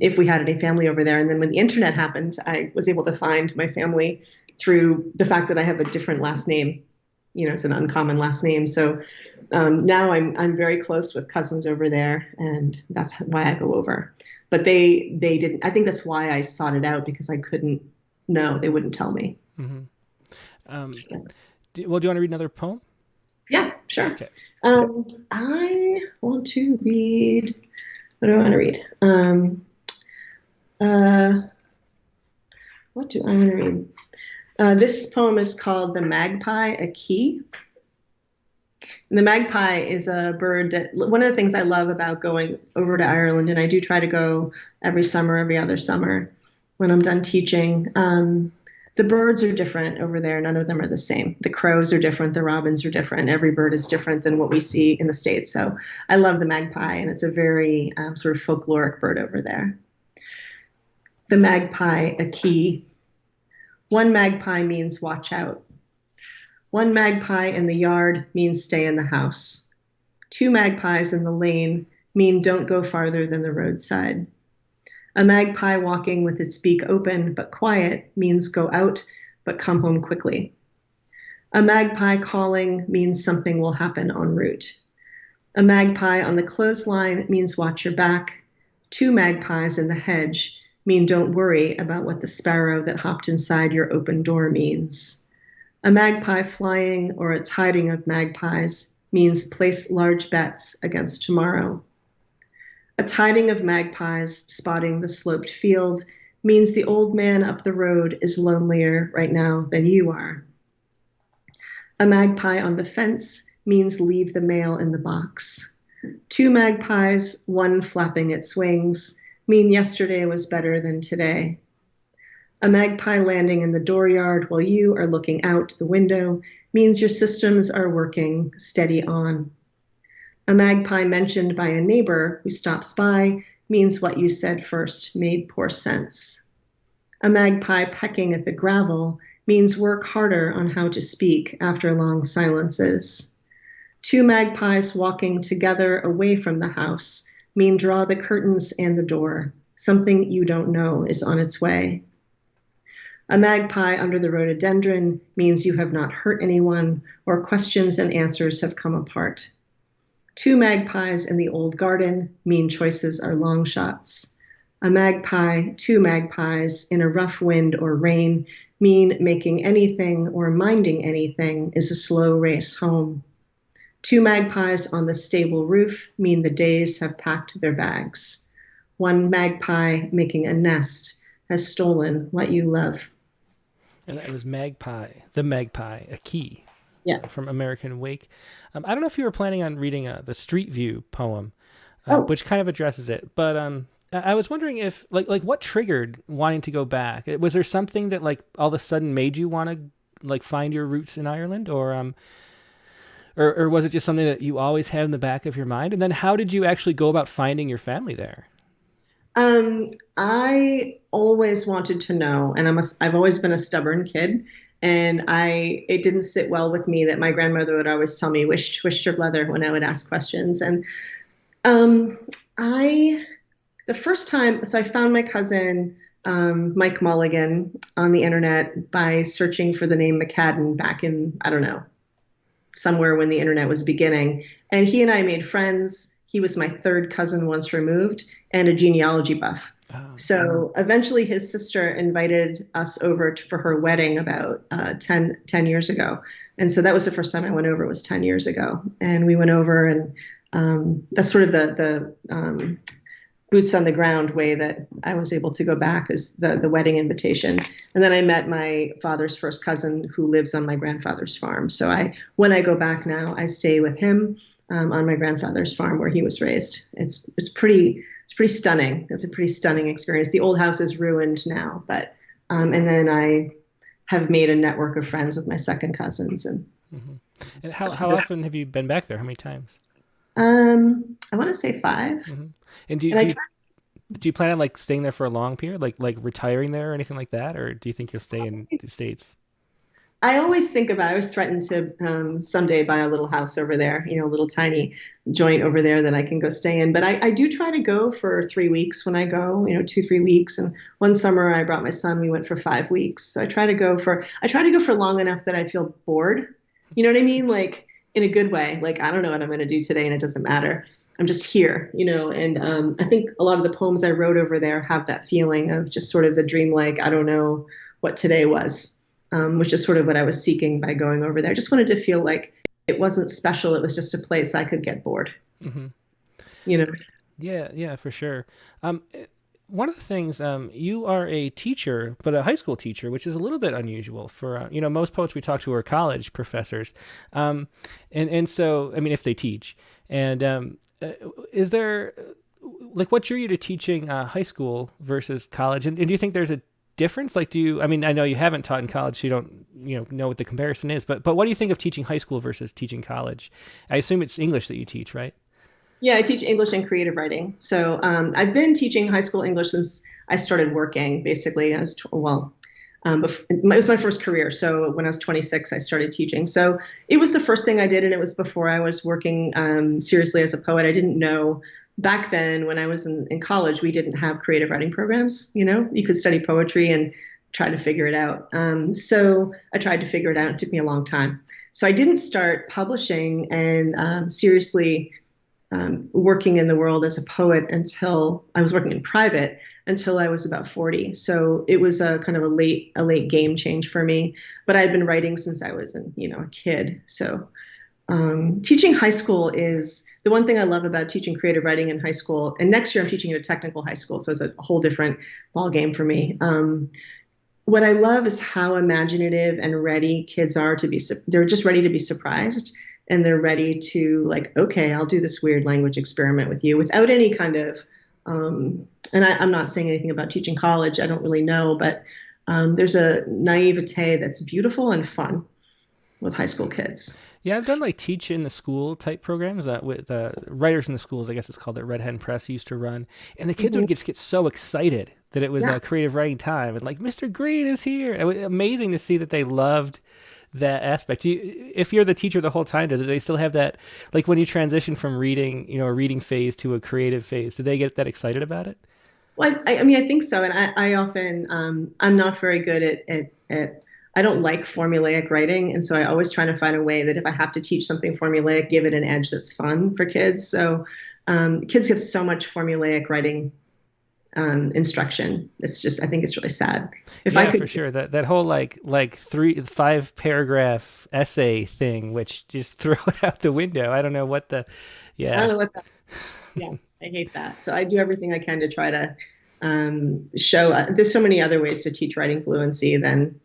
if we had any family over there, and then when the internet happened, I was able to find my family through the fact that I have a different last name. It's an uncommon last name, so now I'm very close with cousins over there, and that's why I go over. But they didn't. I think that's why I sought it out because I couldn't. No, they wouldn't tell me. Mm-hmm. Do you want to read another poem? Yeah, sure. Okay. I want to read. What do I want to read? What do I want to read? This poem is called "The Magpie, a Key." And the magpie is a bird that one of the things I love about going over to Ireland, and I do try to go every summer, every other summer when I'm done teaching. The birds are different over there. None of them are the same. The crows are different. The robins are different. Every bird is different than what we see in the States. So I love the magpie, and it's a very sort of folkloric bird over there. The magpie, a key. One magpie means watch out. One magpie in the yard means stay in the house. Two magpies in the lane mean don't go farther than the roadside. A magpie walking with its beak open but quiet means go out but come home quickly. A magpie calling means something will happen en route. A magpie on the clothesline means watch your back. Two magpies in the hedge mean don't worry about what the sparrow that hopped inside your open door means. A magpie flying or a tiding of magpies means place large bets against tomorrow. A tiding of magpies spotting the sloped field means the old man up the road is lonelier right now than you are. A magpie on the fence means leave the mail in the box. Two magpies, one flapping its wings, mean yesterday was better than today. A magpie landing in the dooryard while you are looking out the window means your systems are working steady on. A magpie mentioned by a neighbor who stops by means what you said first made poor sense. A magpie pecking at the gravel means work harder on how to speak after long silences. Two magpies walking together away from the house mean draw the curtains and the door. Something you don't know is on its way. A magpie under the rhododendron means you have not hurt anyone or questions and answers have come apart. Two magpies in the old garden mean choices are long shots. A magpie, two magpies in a rough wind or rain mean making anything or minding anything is a slow race home. Two magpies on the stable roof mean the days have packed their bags. One magpie making a nest has stolen what you love. And that was Magpie, the Magpie, a key. Yeah. From American Wake. I don't know if you were planning on reading the Street View poem, which kind of addresses it, but I was wondering if, like what triggered wanting to go back? Was there something that like all of a sudden made you want to like find your roots in Ireland, or was it just something that you always had in the back of your mind? And then how did you actually go about finding your family there? I always wanted to know, and I've always been a stubborn kid, and it didn't sit well with me that my grandmother would always tell me, "Wish, twist your leather," when I would ask questions. And the first time, so I found my cousin Mike Mulligan on the internet by searching for the name McCadden back in, I don't know, somewhere when the internet was beginning, and he and I made friends. He was my third cousin once removed and a genealogy buff. Oh. So eventually his sister invited us over for her wedding about 10 years ago. And so that was the first time I went over, was 10 years ago. And we went over, and that's sort of the boots on the ground way that I was able to go back, is the wedding invitation. And then I met my father's first cousin who lives on my grandfather's farm. So when I go back now, I stay with him. on my grandfather's farm where he was raised. It's pretty stunning. It's a pretty stunning experience. The old house is ruined now, but and then I have made a network of friends with my second cousins. And And how often have you been back there? How many times? I want to say 5. And do you plan on like staying there for a long period, like retiring there or anything like that, or do you think you'll stay in the States? I always think about, I was threatened to someday buy a little house over there, a little tiny joint over there that I can go stay in. But I do try to go for 3 weeks when I go, 2, 3 weeks. And one summer I brought my son, we went for 5 weeks. So I try to go for long enough that I feel bored. You know what I mean? Like in a good way. Like, I don't know what I'm going to do today and it doesn't matter. I'm just here, and I think a lot of the poems I wrote over there have that feeling of just sort of the dreamlike, I don't know what today was, which is sort of what I was seeking by going over there. I just wanted to feel like it wasn't special. It was just a place I could get bored, Yeah, for sure. One of the things, you are a teacher, but a high school teacher, which is a little bit unusual for, most poets we talk to are college professors. And so, I mean, if they teach. And is there, like, what drew you to teaching high school versus college? And do you think there's a difference? Like, I mean, I know you haven't taught in college, so you don't, know what the comparison is, but what do you think of teaching high school versus teaching college? I assume it's English that you teach, right? Yeah, I teach English and creative writing. So I've been teaching high school English since I started working, basically. It was my first career. So when I was 26, I started teaching. So it was the first thing I did, and it was before I was working seriously as a poet. I didn't know back then when I was in college, we didn't have creative writing programs. You could study poetry and try to figure it out. So I tried to figure it out. It took me a long time. So I didn't start publishing and seriously working in the world as a poet until I was working in private until I was about 40. So it was a kind of a late game change for me. But I'd been writing since I was a kid. So teaching high school is the one thing I love about teaching creative writing in high school. And next year I'm teaching at a technical high school, so it's a whole different ball game for me. What I love is how imaginative and ready kids are they're just ready to be surprised. And they're ready to like, okay, I'll do this weird language experiment with you without any kind of, and I'm not saying anything about teaching college. I don't really know, but there's a naivete that's beautiful and fun with high school kids. Yeah, I've done like teach in the school type programs with writers in the schools. I guess it's called that Red Hen Press used to run. And the kids would get so excited that it was a creative writing time. And like, Mr. Green is here. It was amazing to see that they loved that aspect. If you're the teacher the whole time, do they still have that, like when you transition from reading, a reading phase to a creative phase, do they get that excited about it? Well, I mean, I think so. And I often, I'm not very good at I don't like formulaic writing. And so I always try to find a way that if I have to teach something formulaic, give it an edge that's fun for kids. So kids get so much formulaic writing instruction. It's just, I think it's really sad. I could, for sure. That whole like 5 paragraph essay thing, which just throw it out the window. I don't know what I don't know what that is. Yeah, I hate that. So I do everything I can to try to show. There's so many other ways to teach writing fluency than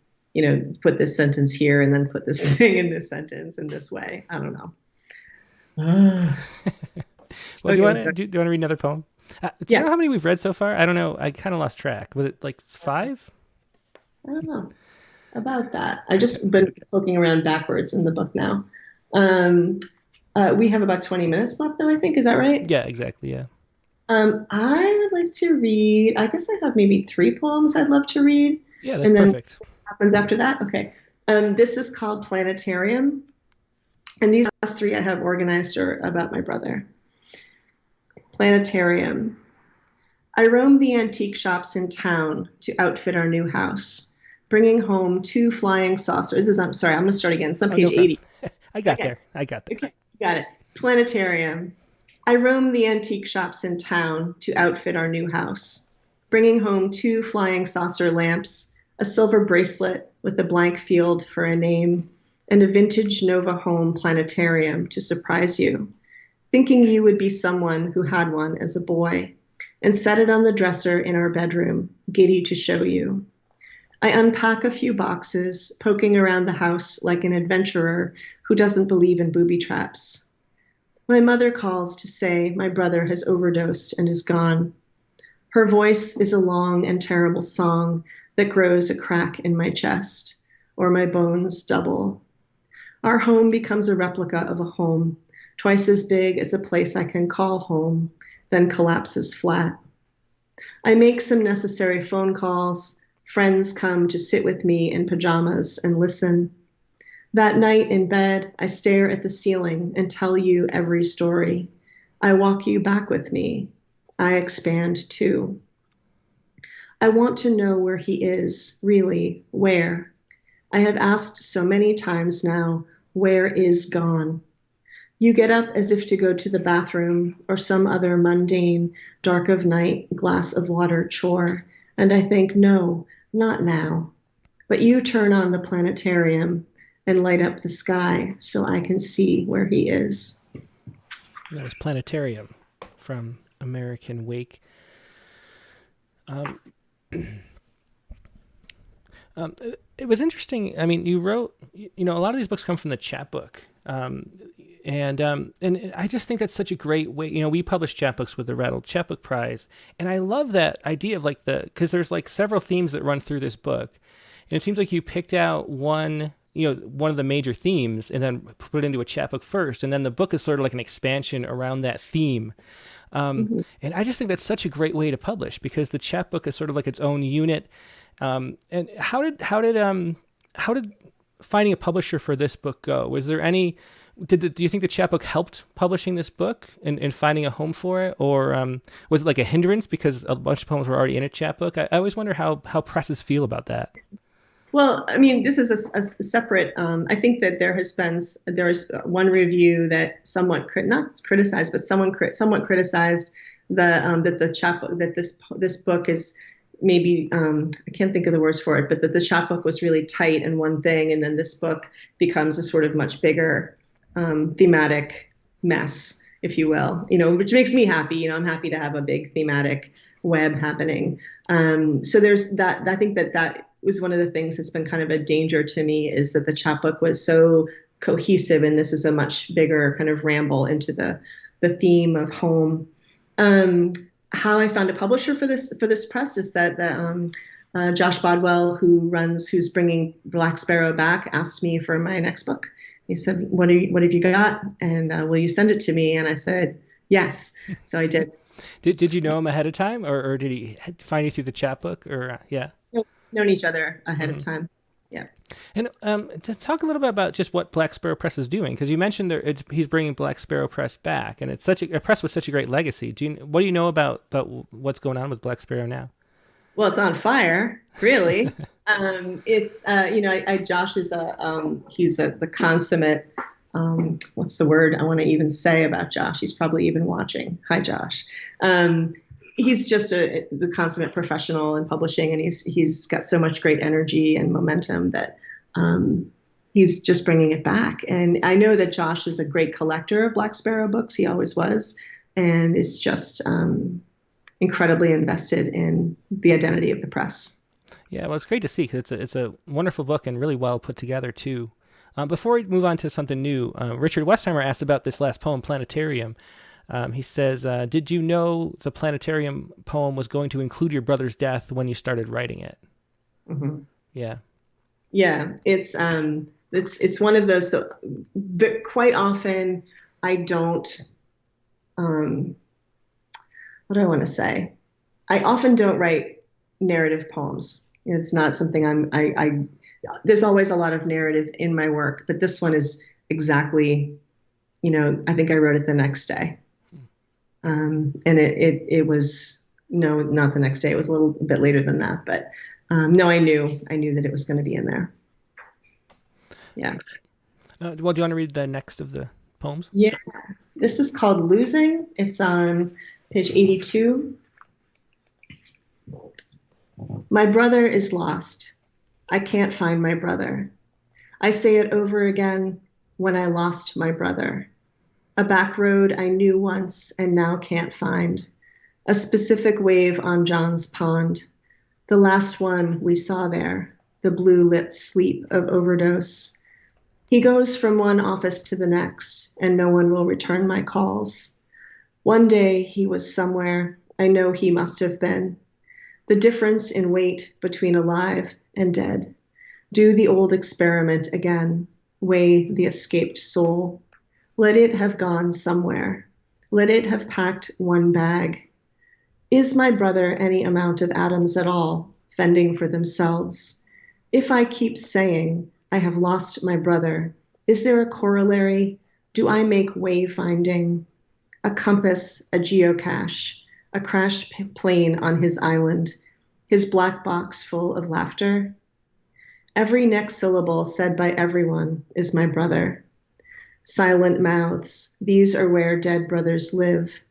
put this sentence here and then put this thing in this sentence in this way. I don't know. Well, do you want to read another poem? Do you know how many we've read so far? I don't know. I kind of lost track. Was it like 5? I don't know about that. I just been poking around backwards in the book now. We have about 20 minutes left, though, I think. Is that right? Yeah, exactly. Yeah. I would like to read, I guess I have maybe 3 poems I'd love to read. Yeah, that's perfect. What happens after that? Okay. This is called Planetarium. And these last 3 I have organized are about my brother. Planetarium. I roamed the antique shops in town to outfit our new house, bringing home 2 flying saucers. I'm sorry, I'm going to start again. It's on page 80. I got there. Okay, got it. Planetarium. I roamed the antique shops in town to outfit our new house, bringing home 2 flying saucer lamps, a silver bracelet with a blank field for a name, and a vintage Nova Home planetarium to surprise you, thinking you would be someone who had one as a boy, and set it on the dresser in our bedroom, giddy to show you. I unpack a few boxes, poking around the house like an adventurer who doesn't believe in booby traps. My mother calls to say my brother has overdosed and is gone. Her voice is a long and terrible song that grows a crack in my chest, or my bones double. Our home becomes a replica of a home, twice as big as a place I can call home, then collapses flat. I make some necessary phone calls. Friends come to sit with me in pajamas and listen. That night in bed, I stare at the ceiling and tell you every story. I walk you back with me. I expand too. I want to know where he is, really, where. I have asked so many times now, where is gone? You get up as if to go to the bathroom or some other mundane, dark of night, glass of water chore, and I think, no, not now. But you turn on the planetarium and light up the sky so I can see where he is. That was Planetarium from American Wake. It was interesting. I mean, you wrote, a lot of these books come from the chapbook. And I just think that's such a great way. We publish chapbooks with the Rattle Chapbook Prize. And I love that idea of because there's several themes that run through this book. And it seems like you picked out one of the major themes and then put it into a chapbook first. And then the book is sort of like an expansion around that theme. And I just think that's such a great way to publish because the chapbook is sort of like its own unit. And how did finding a publisher for this book go? Was there any, do you think the chapbook helped publishing this book and finding a home for it? Or was it like a hindrance because a bunch of poems were already in a chapbook? I always wonder how presses feel about that. Well, I mean, this is a separate. I think that there's one review that somewhat not criticized, but somewhat criticized that the chapbook that this book is maybe I can't think of the words for it, but that the chapbook was really tight in one thing, and then this book becomes a sort of much bigger thematic mess, if you will. Which makes me happy. I'm happy to have a big thematic web happening. So there's that. I think that was one of the things that's been kind of a danger to me is that the chapbook was so cohesive, and this is a much bigger kind of ramble into the theme of home. How I found a publisher for this press is that Josh Bodwell, who's bringing Black Sparrow back, asked me for my next book. He said, "What have you got? And will you send it to me?" And I said, "Yes." So I did. Did you know him ahead of time, or did he find you through the chapbook? Or yeah. Known each other ahead of time. Yeah. And to talk a little bit about just what Black Sparrow Press is doing, because you mentioned he's bringing Black Sparrow Press back, and it's a press with such a great legacy. What do you know about what's going on with Black Sparrow now? Well, it's on fire, really. Josh is he's the consummate. What's the word I want to even say about Josh? He's probably even watching. Hi, Josh. He's just the consummate professional in publishing, and he's got so much great energy and momentum that he's just bringing it back. And I know that Josh is a great collector of Black Sparrow books. He always was, and is just incredibly invested in the identity of the press. Yeah, well, it's great to see because it's a wonderful book and really well put together too. Before we move on to something new, Richard Westheimer asked about this last poem, Planetarium. He says, did you know the Planetarium poem was going to include your brother's death when you started writing it? Mm-hmm. Yeah. Yeah, it's one of those. So quite often, I don't. What do I want to say? I often don't write narrative poems. It's not something I. There's always a lot of narrative in my work, but this one is exactly. I think I wrote it the next day. And it was, no, not the next day. It was a little bit later than that, but no, I knew that it was going to be in there. Yeah. Well, do you want to read the next of the poems? Yeah. This is called Losing. It's on page 82. My brother is lost. I can't find my brother. I say it over again when I lost my brother. A back road I knew once and now can't find. A specific wave on John's pond. The last one we saw there, the blue-lipped sleep of overdose. He goes from one office to the next, and no one will return my calls. One day he was somewhere, I know he must have been. The difference in weight between alive and dead. Do the old experiment again. Weigh the escaped soul. Let it have gone somewhere. Let it have packed one bag. Is my brother any amount of atoms at all, fending for themselves? If I keep saying, I have lost my brother, is there a corollary? Do I make wayfinding? A compass, a geocache, a crashed plane on his island, his black box full of laughter? Every next syllable said by everyone is my brother. Silent mouths, these are where dead brothers live.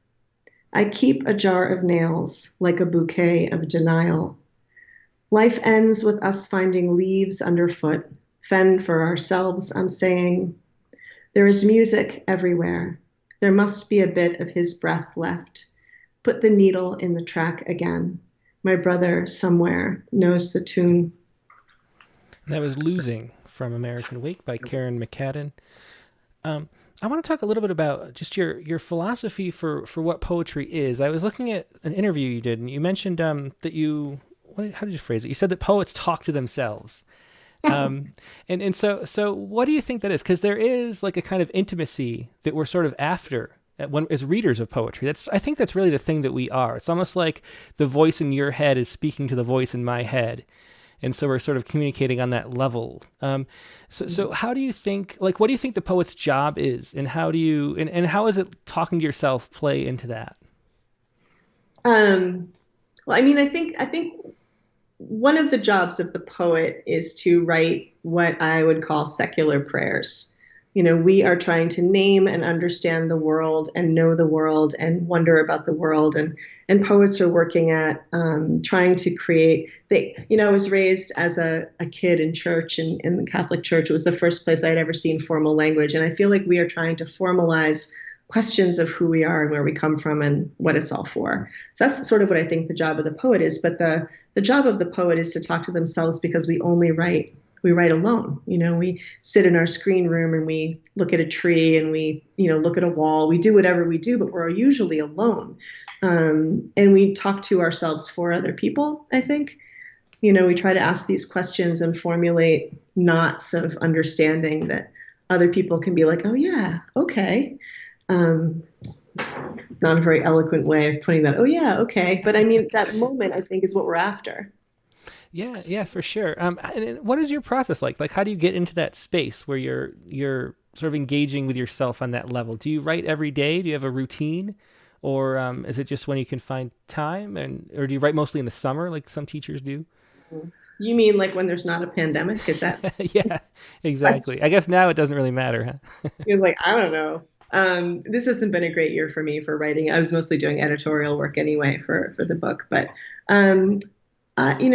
I keep a jar of nails like a bouquet of denial. Life ends with us finding leaves underfoot, fend for ourselves, I'm saying. There is music everywhere. There must be a bit of his breath left. Put the needle in the track again. My brother somewhere knows the tune. That was Losing from American Wake by Kerrin McCadden. I want to talk a little bit about just your philosophy for what poetry is. I was looking at an interview you did, and you mentioned that you, how did you phrase it? You said that poets talk to themselves. And so what do you think that is? Because there is like a kind of intimacy that we're sort of after as readers of poetry. I think that's really the thing that we are. It's almost like the voice in your head is speaking to the voice in my head. And so we're sort of communicating on that level. So how do you think, like, what do you think the poet's job is? And how do you, and how is it talking to yourself play into that? Well, I mean, I think one of the jobs of the poet is to write what I would call secular prayers. You know, we are trying to name and understand the world and know the world and wonder about the world. And poets are working at trying to create, I was raised as a kid in church, and in the Catholic Church. It was the first place I'd ever seen formal language. And I feel like we are trying to formalize questions of who we are and where we come from and what it's all for. So that's sort of what I think the job of the poet is. But the job of the poet is to talk to themselves, because we write alone. You know, we sit in our screen room and we look at a tree and we, look at a wall. We do whatever we do, but we're usually alone. And we talk to ourselves for other people, I think. We try to ask these questions and formulate knots of understanding that other people can be like, oh yeah, okay. Not a very eloquent way of putting that. Oh yeah, okay. But I mean, that moment, I think, is what we're after. Yeah, for sure. And what is your process like? Like, how do you get into that space where you're sort of engaging with yourself on that level? Do you write every day? Do you have a routine? Or is it just when you can find time? Or do you write mostly in the summer like some teachers do? You mean like when there's not a pandemic? Is that? Yeah, exactly. I guess now it doesn't really matter, huh? You're like, I don't know. This hasn't been a great year for me for writing. I was mostly doing editorial work anyway for the book. But,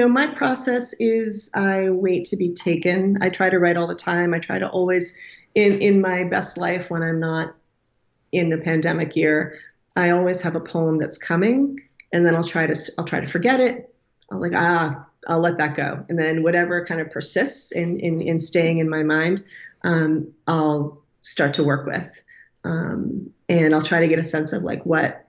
my process is I wait to be taken. I try to write all the time. I try to always, in my best life when I'm not in a pandemic year, I always have a poem that's coming, and then I'll try to forget it. I'll let that go. And then whatever kind of persists in staying in my mind, I'll start to work with. And I'll try to get a sense of like what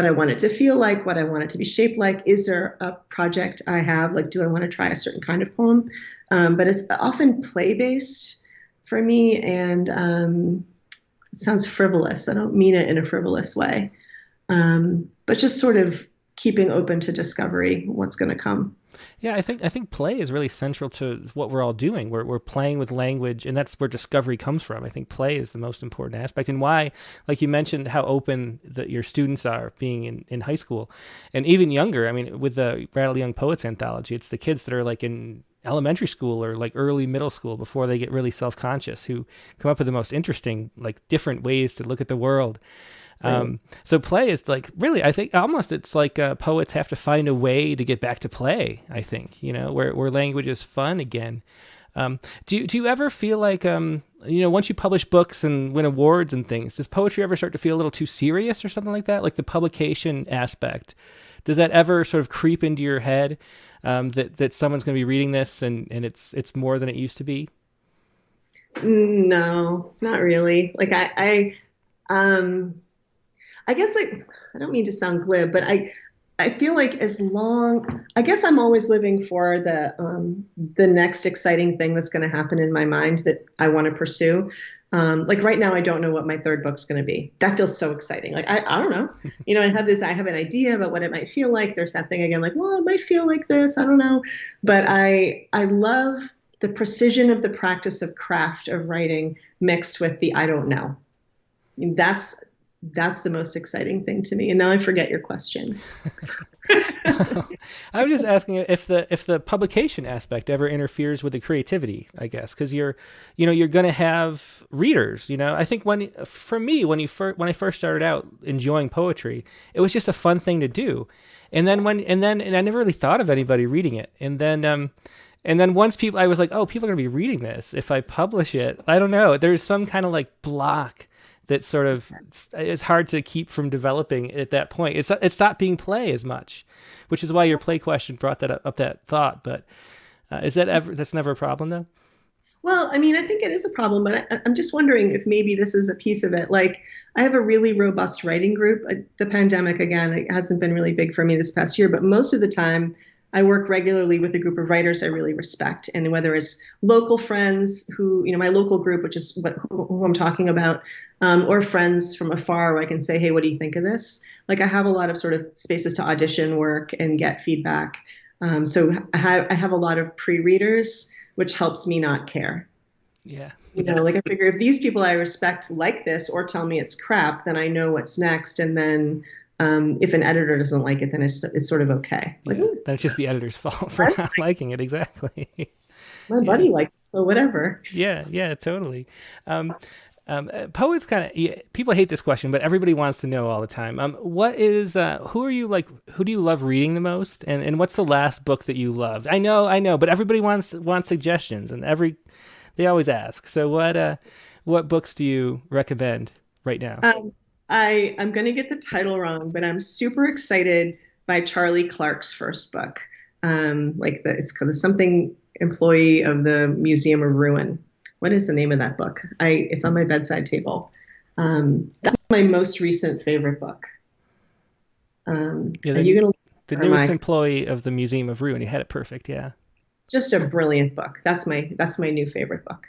I want it to feel like, what I want it to be shaped like. Is there a project I have? Like, do I want to try a certain kind of poem? But it's often play-based for me, and it sounds frivolous. I don't mean it in a frivolous way, but just sort of keeping open to discovery, what's going to come. Yeah, I think play is really central to what we're all doing. We're playing with language, and that's where discovery comes from. I think play is the most important aspect, and why, like you mentioned, how open that your students are being in high school, and even younger. I mean, with the Rattle Young Poets anthology, it's the kids that are like in elementary school or like early middle school before they get really self-conscious who come up with the most interesting, like different ways to look at the world. So play is like, really, I think almost it's like poets have to find a way to get back to play, I think, where language is fun again. Do you ever feel like, once you publish books and win awards and things, does poetry ever start to feel a little too serious or something like that? Like the publication aspect, does that ever sort of creep into your head, that someone's going to be reading this and it's more than it used to be? No, not really. Like I guess like I don't mean to sound glib, but I feel like I guess I'm always living for the next exciting thing that's going to happen in my mind that I want to pursue. Like right now, I don't know what my third book's going to be. That feels so exciting. Like I don't know. I have an idea about what it might feel like. There's that thing again, like, well, it might feel like this. I don't know. But I love the precision of the practice of craft of writing mixed with the I don't know. That's that's the most exciting thing to me. And now I forget your question. I was just asking if the publication aspect ever interferes with the creativity, I guess, because you're going to have readers. I think for me, when I first started out enjoying poetry, it was just a fun thing to do, and I never really thought of anybody reading it, and then once I was like, oh, people are going to be reading this if I publish it. I don't know. There's some kind of like block that sort of it's hard to keep from developing at that point. It stopped being play as much, which is why your play question brought that thought. But that's never a problem though? Well, I mean, I think it is a problem, but I'm just wondering if maybe this is a piece of it. Like, I have a really robust writing group. The pandemic, again, it hasn't been really big for me this past year, but most of the time, I work regularly with a group of writers I really respect. And whether it's local friends my local group, which is who I'm talking about, or friends from afar where I can say, hey, what do you think of this? Like, I have a lot of sort of spaces to audition work and get feedback. So I have a lot of pre-readers, which helps me not care. Yeah. Like I figure if these people I respect like this or tell me it's crap, then I know what's next. And then if an editor doesn't like it, then it's sort of okay. Like, yeah. Then it's just the editor's fault for not liking it. Exactly. My buddy liked it, so whatever. Yeah, totally. Poets people hate this question, but everybody wants to know all the time. Who do you love reading the most? And what's the last book that you loved? I know, but everybody wants suggestions and they always ask. So what books do you recommend right now? I'm going to get the title wrong, but I'm super excited by Charlie Clark's first book. It's called Something Employee of the Museum of Ruin. What is the name of that book? It's on my bedside table. That's my most recent favorite book. Yeah, the newest employee of the Museum of Ruin. You had it perfect. Yeah. Just a brilliant book. That's my new favorite book.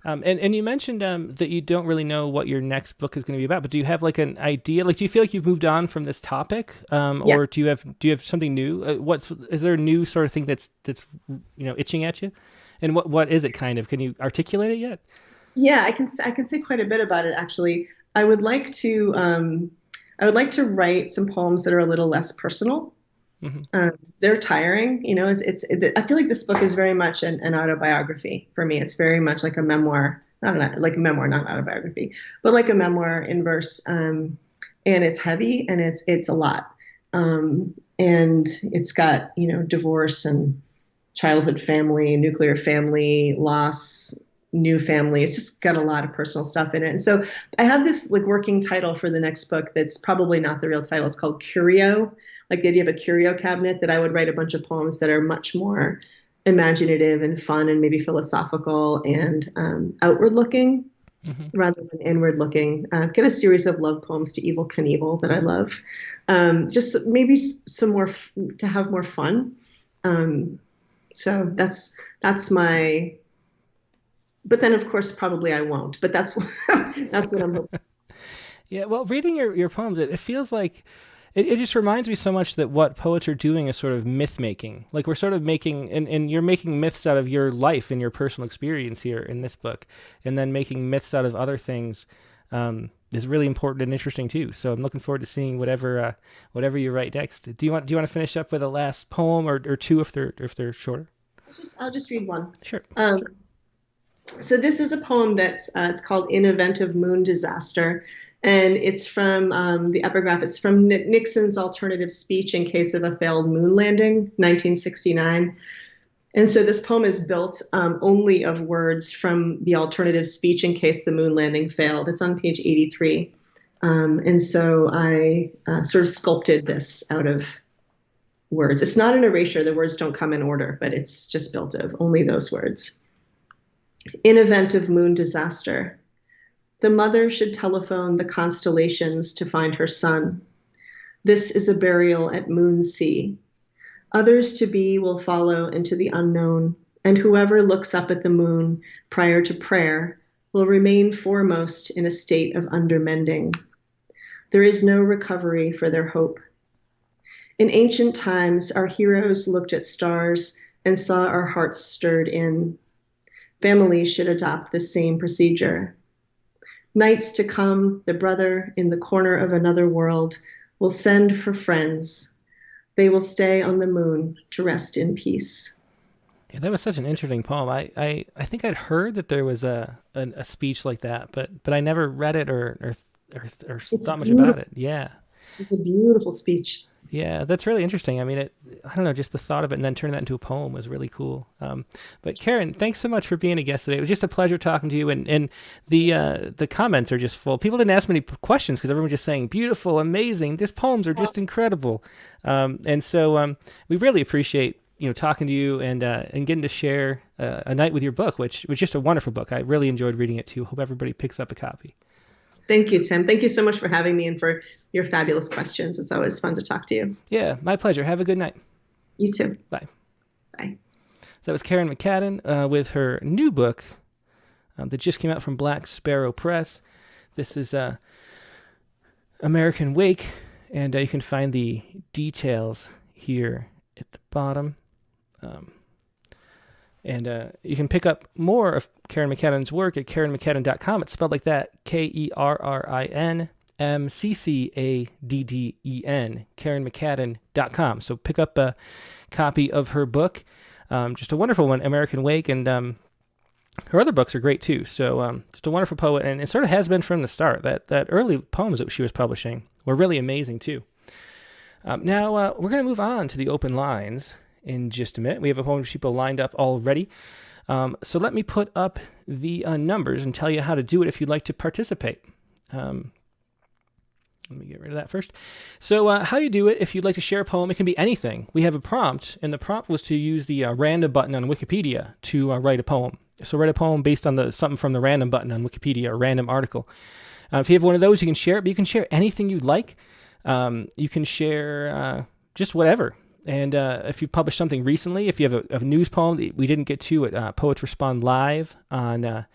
And you mentioned that you don't really know what your next book is going to be about, but do you have like an idea? Like, do you feel like you've moved on from this topic, or do you have something new? Is there a new sort of thing that's itching at you? And what is it kind of? Can you articulate it yet? Yeah, I can say quite a bit about it actually. I would like to write some poems that are a little less personal. Mm-hmm. They're tiring, I feel like this book is very much an autobiography for me. It's very much like a memoir, not autobiography, but like a memoir in verse. And it's heavy and it's a lot. And it's got, divorce and childhood family, nuclear family, loss, new family. It's just got a lot of personal stuff in it. And so I have this like working title for the next book that's probably not the real title. It's called Curio, like the idea of a curio cabinet, that I would write a bunch of poems that are much more imaginative and fun and maybe philosophical and outward looking, mm-hmm. rather than inward looking. Get a series of love poems to Evel Knievel that I love. Just maybe some more to have more fun. So that's my. But then, of course, probably I won't. But that's that's what I'm hoping. Yeah, well, reading your poems, it feels like it just reminds me so much that what poets are doing is sort of myth making. Like, we're sort of making, and you're making myths out of your life and your personal experience here in this book, and then making myths out of other things is really important and interesting too. So I'm looking forward to seeing whatever you write next. Do you want to finish up with a last poem or two if they're shorter? I'll just read one. Sure. So this is a poem that's it's called In Event of Moon Disaster, and it's from the epigraph. It's from Nixon's alternative speech in case of a failed moon landing, 1969. And so this poem is built only of words from the alternative speech in case the moon landing failed. It's on page 83. And so I sort of sculpted this out of words. It's not an erasure. The words don't come in order, but it's just built of only those words. In event of moon disaster, the mother should telephone the constellations to find her son. This is a burial at Moon Sea. Others to be will follow into the unknown, and whoever looks up at the moon prior to prayer will remain foremost in a state of undermending. There is no recovery for their hope. In ancient times, our heroes looked at stars and saw our hearts stirred in. Families should adopt the same procedure. Nights to come, the brother in the corner of another world will send for friends. They will stay on the moon to rest in peace. Yeah, that was such an interesting poem. I think I'd heard that there was a speech like that, but I never read it or thought much about it. Yeah. It's a beautiful speech. Yeah, that's really interesting. I mean, I don't know, just the thought of it and then turning that into a poem was really cool. But Kerrin, thanks so much for being a guest today. It was just a pleasure talking to you, and the comments are just full. People didn't ask many questions because everyone was just saying, beautiful, amazing, these poems are just incredible. And so we really appreciate talking to you and getting to share a night with your book, which was just a wonderful book. I really enjoyed reading it too. Hope everybody picks up a copy. Thank you, Tim. Thank you so much for having me and for your fabulous questions. It's always fun to talk to you. Yeah, my pleasure. Have a good night. You too. Bye. Bye. So that was Kerrin McCadden with her new book that just came out from Black Sparrow Press. This is American Wake, and you can find the details here at the bottom. And you can pick up more of Kerrin McCadden's work at KerrinMcCadden.com. It's spelled like that, KerrinMcCadden, KerrinMcCadden.com. So pick up a copy of her book. Just a wonderful one, American Wake, and her other books are great too. So just a wonderful poet, and it sort of has been from the start. That early poems that she was publishing were really amazing too. Now we're going to move on to the open lines in just a minute. We have a whole bunch of people lined up already. So let me put up the numbers and tell you how to do it if you'd like to participate. Let me get rid of that first. So how you do it if you'd like to share a poem, it can be anything. We have a prompt, and the prompt was to use the random button on Wikipedia to write a poem. So write a poem based on something from the random button on Wikipedia, a random article. If you have one of those, you can share it, but you can share anything you'd like. You can share just whatever. And if you publish something recently, if you have a news poem that we didn't get to at Poets Respond Live on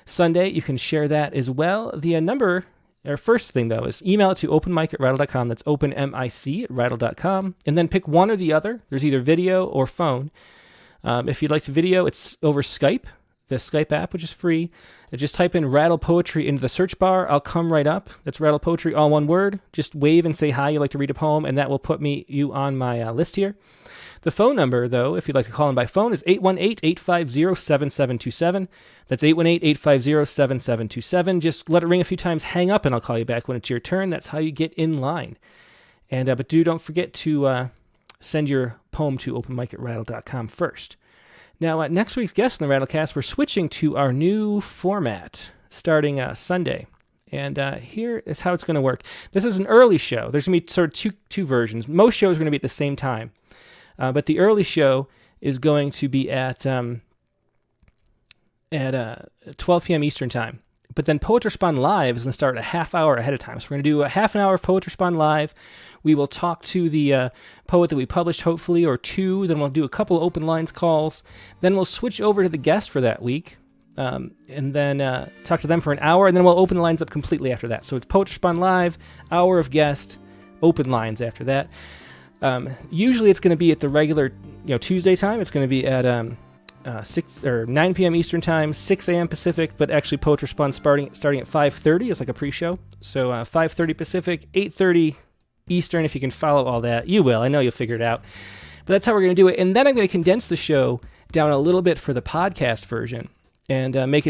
Sunday, you can share that as well. The number, or first thing though, is email it to openmic@rattle.com. That's openmic@rattle.com. And then pick one or the other. There's either video or phone. If you'd like to video, it's over Skype, the Skype app, which is free. Just type in Rattle Poetry into the search bar. I'll come right up. That's Rattle Poetry, all one word. Just wave and say hi, you'd like to read a poem, and that will put you on my list here. The phone number, though, if you'd like to call in by phone, is 818-850-7727. That's 818-850-7727. Just let it ring a few times, hang up, and I'll call you back when it's your turn. That's how you get in line. And but don't forget to send your poem to openmic@rattle.com first. Now, next week's guest in the Rattlecast, we're switching to our new format starting Sunday. And here is how it's going to work. This is an early show. There's going to be sort of two versions. Most shows are going to be at the same time. But the early show is going to be at 12 p.m. Eastern Time. But then Poets Respond Live is going to start a half hour ahead of time. So we're going to do a half an hour of Poets Respond Live. We will talk to the poet that we published, hopefully, or two. Then we'll do a couple of open lines calls. Then we'll switch over to the guest for that week. And then talk to them for an hour. And then we'll open the lines up completely after that. So it's Poets Respond Live, hour of guest, open lines after that. Usually it's going to be at the regular Tuesday time. It's going to be at 9 p.m. Eastern Time, 6 a.m. Pacific, but actually Poets Respond starting at 5:30 is like a pre-show. So 5:30 Pacific, 8:30 Eastern. If you can follow all that, you will. I know you'll figure it out. But that's how we're going to do it. And then I'm going to condense the show down a little bit for the podcast version and make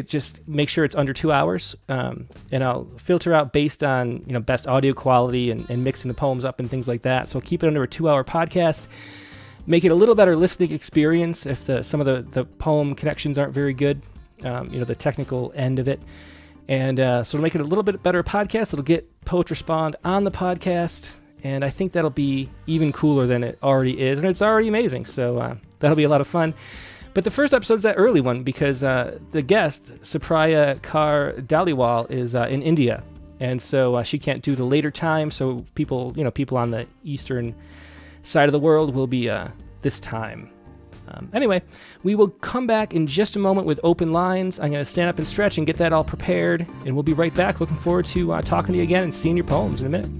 sure it's under 2 hours. And I'll filter out based on best audio quality and mixing the poems up and things like that. So I'll keep it under a 2-hour podcast. Make it a little better listening experience if some of the poem connections aren't very good, the technical end of it. And so to make it a little bit better podcast, it'll get Poets Respond on the podcast. And I think that'll be even cooler than it already is. And it's already amazing. So that'll be a lot of fun. But the first episode's that early one because the guest, Supriya Kaur Dhaliwal, is in India. And so she can't do the later time. So people on the eastern side of the world will be this time. Anyway, we will come back in just a moment with open lines. I'm going to stand up and stretch and get that all prepared. And we'll be right back. Looking forward to talking to you again and seeing your poems in a minute.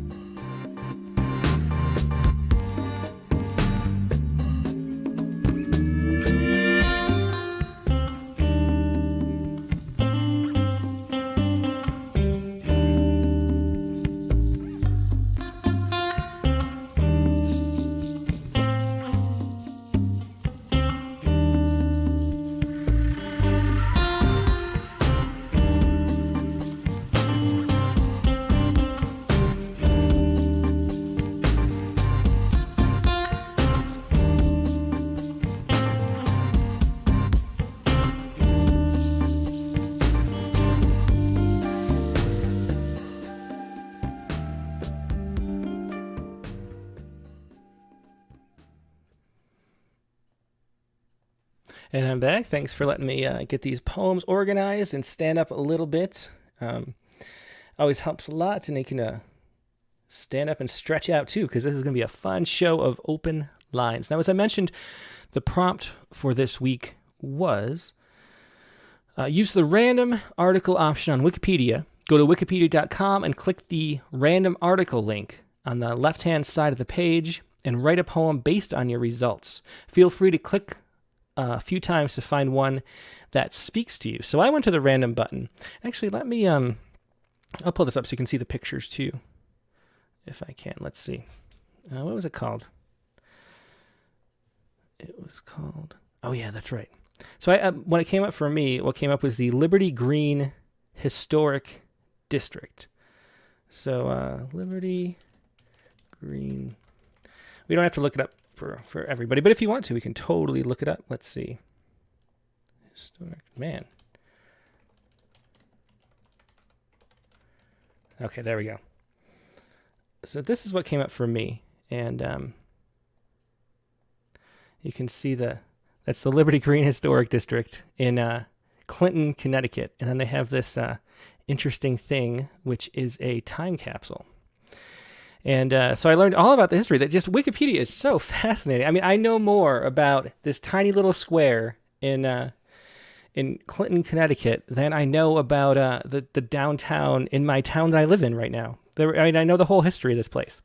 And I'm back. Thanks for letting me get these poems organized and stand up a little bit. Always helps a lot, and you can stand up and stretch out too, because this is going to be a fun show of open lines. Now, as I mentioned, the prompt for this week was use the random article option on Wikipedia. Go to wikipedia.com and click the random article link on the left-hand side of the page and write a poem based on your results. Feel free to click a few times to find one that speaks to you. So I went to the random button. Actually, let me, I'll pull this up so you can see the pictures too, if I can. Let's see. What was it called? It was called, oh yeah, that's right. So when it came up for me, what came up was the Liberty Green Historic District. So Liberty Green, we don't have to look it up for everybody, but if you want to, we can totally look it up. Let's see. Historic, man. Okay, there we go. So this is what came up for me, and you can see that's the Liberty Green Historic District in Clinton, Connecticut, and then they have this interesting thing, which is a time capsule. And so I learned all about the history. That just Wikipedia is so fascinating. I mean, I know more about this tiny little square in Clinton, Connecticut, than I know about the downtown in my town that I live in right now. I know the whole history of this place.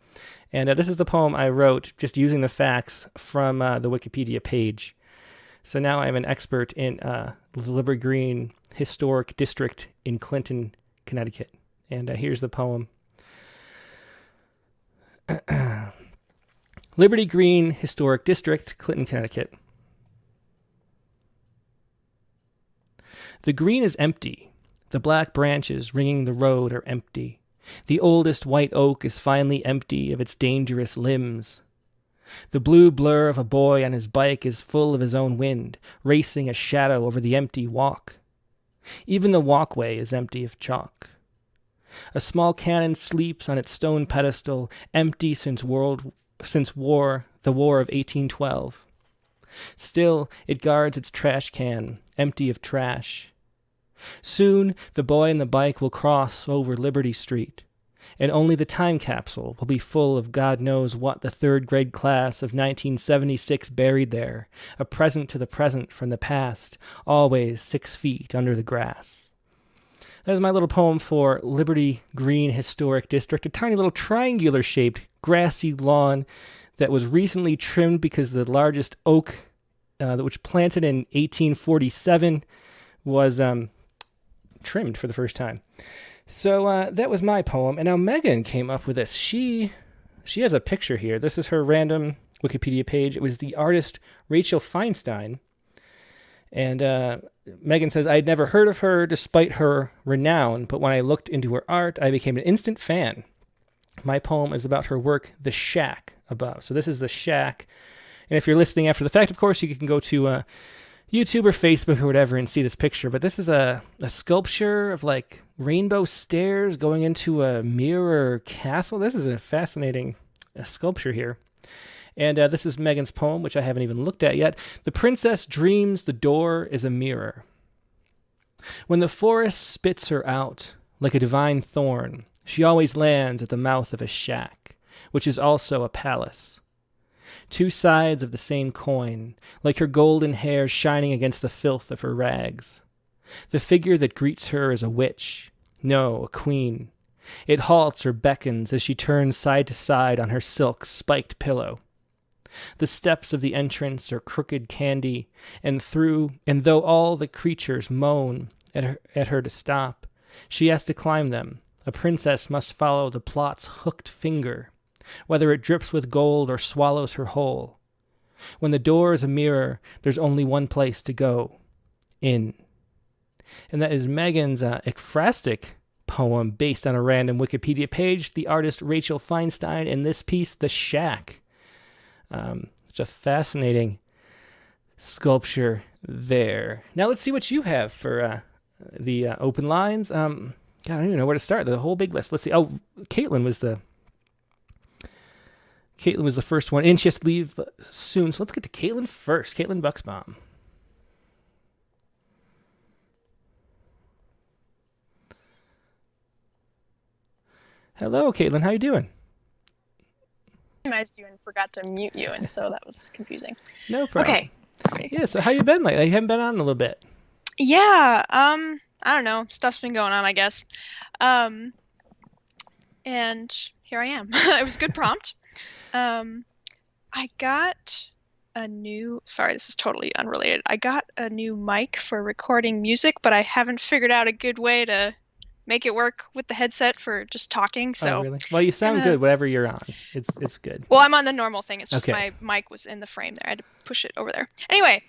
And this is the poem I wrote just using the facts from the Wikipedia page. So now I'm an expert in the Liberty Green Historic District in Clinton, Connecticut. And here's the poem. Liberty Green Historic District, Clinton, Connecticut. The green is empty. The black branches ringing the road are empty. The oldest white oak is finally empty of its dangerous limbs. The blue blur of a boy on his bike is full of his own wind, racing a shadow over the empty walk. Even the walkway is empty of chalk. A small cannon sleeps on its stone pedestal, empty since the War of 1812. Still, it guards its trash can, empty of trash. Soon, the boy and the bike will cross over Liberty Street, and only the time capsule will be full of God knows what the third-grade class of 1976 buried there, a present to the present from the past, always 6 feet under the grass. That is my little poem for Liberty Green Historic District, a tiny little triangular-shaped grassy lawn that was recently trimmed because the largest oak, which planted in 1847, was trimmed for the first time. So that was my poem. And now Megan came up with this. She has a picture here. This is her random Wikipedia page. It was the artist Rachel Feinstein. And Megan says, I had never heard of her despite her renown, but when I looked into her art, I became an instant fan. My poem is about her work, The Shack, above. So this is The Shack. And if you're listening after the fact, of course, you can go to YouTube or Facebook or whatever and see this picture. But this is a sculpture of like rainbow stairs going into a mirror castle. This is a fascinating sculpture here. And this is Megan's poem, which I haven't even looked at yet. The princess dreams the door is a mirror. When the forest spits her out like a divine thorn, she always lands at the mouth of a shack, which is also a palace. Two sides of the same coin, like her golden hair shining against the filth of her rags. The figure that greets her is a witch, no, a queen. It halts or beckons as she turns side to side on her silk spiked pillow. The steps of the entrance are crooked candy, and though all the creatures moan at her to stop, she has to climb them. A princess must follow the plot's hooked finger, whether it drips with gold or swallows her whole. When the door is a mirror, there's only one place to go, in. And that is Megan's ekphrastic poem based on a random Wikipedia page. The artist Rachel Feinstein, in this piece, The Shack. Such a fascinating sculpture there. Now let's see what you have for the open lines. God, I don't even know where to start. The whole big list. Let's see. Oh, Caitlin was the first one, and she has to leave soon. So let's get to Caitlin first. Caitlin Bucksbaum. Hello, Caitlin. How you doing? I you and forgot to mute you, and so that was confusing. No problem. Okay. Yeah, so how you been lately? You haven't been on in a little bit. Yeah, I don't know. Stuff's been going on, I guess. And here I am. It was a good prompt. I got a new, sorry, this is totally unrelated. I got a new mic for recording music, but I haven't figured out a good way to make it work with the headset for just talking. So oh, really? Well, you sound good whatever you're on. It's good. Well, I'm on the normal thing. It's just okay. My mic was in the frame there. I had to push it over there. Anyway,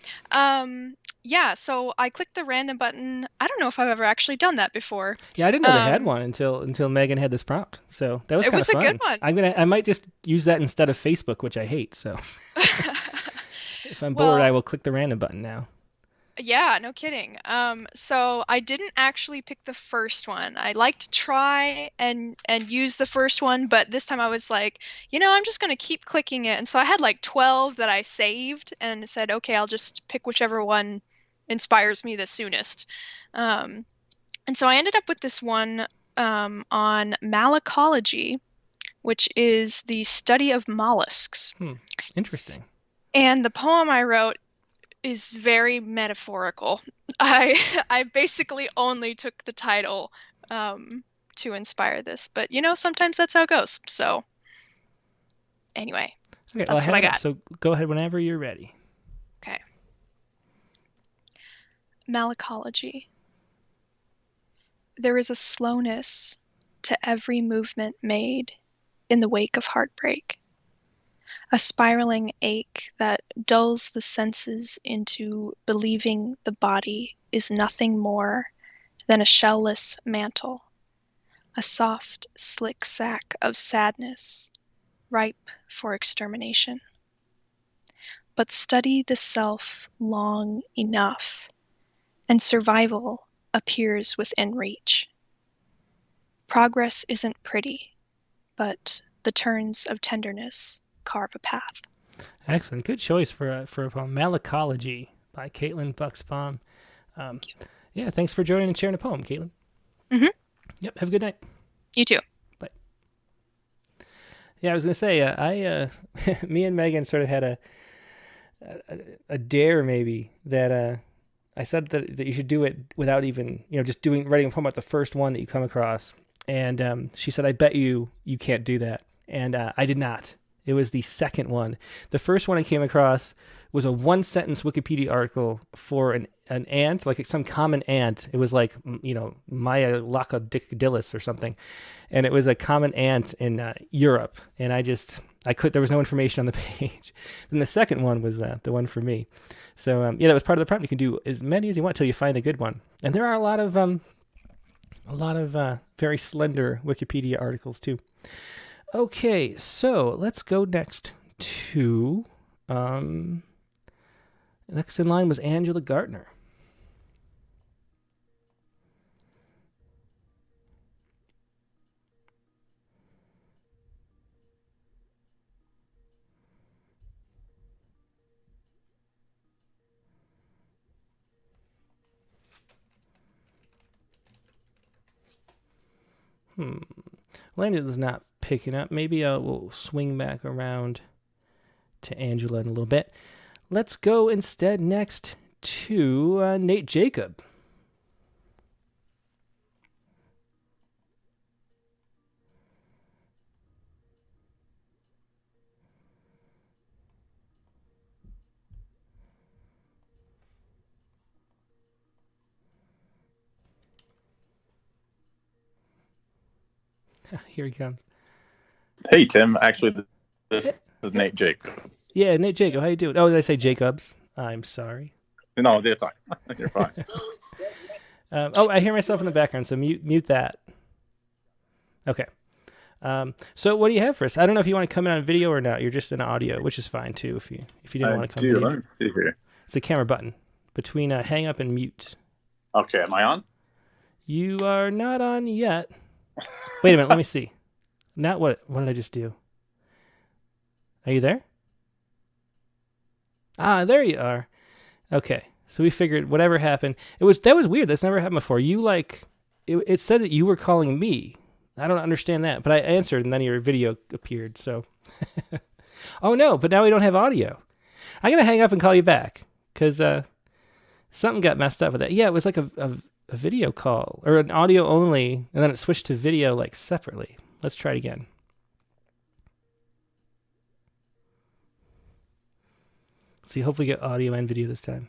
yeah, so I clicked the random button. I don't know if I've ever actually done that before. Yeah, I didn't know they had one until Megan had this prompt. So that was kind of fun. It was a good one. I might just use that instead of Facebook, which I hate. So if I'm bored, I will click the random button now. Yeah, no kidding. So I didn't actually pick the first one. I like to try and use the first one, but this time I was like, I'm just gonna keep clicking it. And so I had like 12 that I saved and said, okay, I'll just pick whichever one inspires me the soonest. And so I ended up with this one on malacology, which is the study of mollusks. Interesting. And the poem I wrote is very metaphorical. I basically only took the title to inspire this, but sometimes that's how it goes. So anyway, okay, that's what I got. So go ahead whenever you're ready. Okay. Malacology. There is a slowness to every movement made in the wake of heartbreak. A spiraling ache that dulls the senses into believing the body is nothing more than a shellless mantle, a soft, slick sack of sadness, ripe for extermination. But study the self long enough, and survival appears within reach. Progress isn't pretty, but the turns of tenderness carve a path. Excellent. Good choice for a poem. Malacology by Caitlin Bucksbaum. Thank you. Yeah, thanks for joining and sharing a poem, Caitlin. Mm-hmm. Yep, have a good night. You too. Bye. Yeah, I was going to say, me and Megan sort of had a dare maybe that I said that you should do it without even, just writing a poem about the first one that you come across. And she said, I bet you can't do that. And I did not. It was the second one. The first one I came across was a one-sentence Wikipedia article for an ant, like some common ant. It was like, Maya lacodictylis or something. And it was a common ant in Europe. And there was no information on the page. Then the second one was the one for me. So, that was part of the prompt. You can do as many as you want till you find a good one. And there are a lot of very slender Wikipedia articles too. Okay, so let's go next to, next in line was Angela Gartner. Landon is not picking up. Maybe we'll swing back around to Angela in a little bit. Let's go instead next to Nate Jacob. Here he comes. Hey, Tim. Actually, this is Nate Jacob. Yeah, Nate Jacob. How you doing? Oh, did I say Jacobs? I'm sorry. No, it's fine. You're fine. I hear myself in the background, so mute that. Okay. So what do you have for us? I don't know if you want to come in on video or not. You're just in audio, which is fine too. If you didn't want to come in. Let me see here. It's a camera button between hang up and mute. Okay, am I on? You are not on yet. Wait a minute. Let me see. Not what did I just do? Are you there? Ah, there you are. Okay. So we figured whatever happened. That was weird. That's never happened before. You it said that you were calling me. I don't understand that, but I answered and then your video appeared. So, oh no, but now we don't have audio. I'm going to hang up and call you back because something got messed up with that. Yeah, it was like a video call or an audio only, and then it switched to video like separately. Let's try it again. Let's see, hopefully get audio and video this time.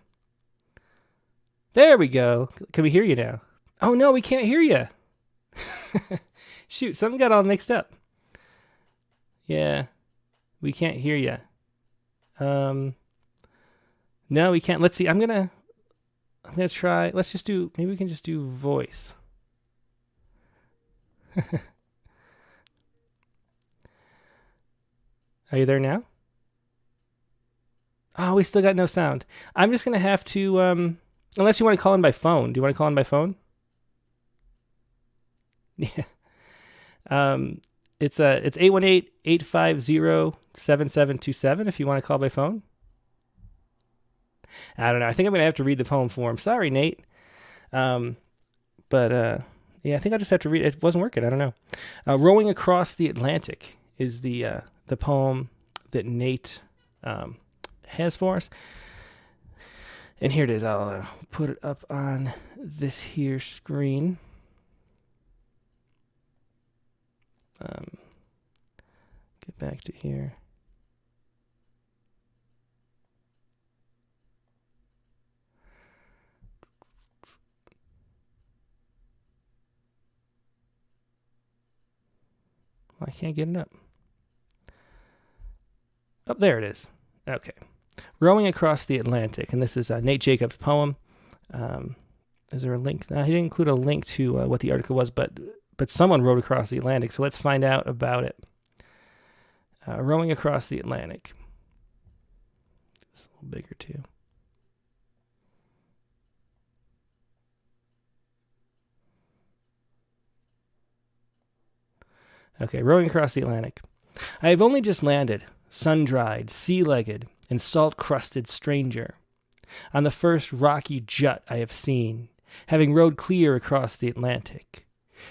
There we go. Can we hear you now? Oh no, we can't hear you. Shoot, something got all mixed up. Yeah, we can't hear you. No, we can't. Let's see. I'm gonna try. Let's just do. Maybe we can just do voice. Are you there now? Oh, we still got no sound. I'm just gonna have to. Unless you want to call in by phone. Do you want to call in by phone? Yeah. It's 818-850-7727 if you want to call by phone. I don't know. I think I'm going to have to read the poem for him. Sorry, Nate. Yeah, I think I'll just have to read it. It wasn't working. I don't know. Rowing Across the Atlantic is the poem that Nate has for us. And here it is. I'll put it up on this here screen. Get back to here. Well, I can't get it up. Oh, there it is. Okay. Rowing Across the Atlantic. And this is Nate Jacobs' poem. Is there a link? He didn't include a link to what the article was, but someone rowed across the Atlantic, so let's find out about it. Rowing Across the Atlantic. It's a little bigger too. Okay, Rowing Across the Atlantic. I have only just landed, sun-dried, sea-legged, and salt-crusted stranger, on the first rocky jut I have seen, having rowed clear across the Atlantic,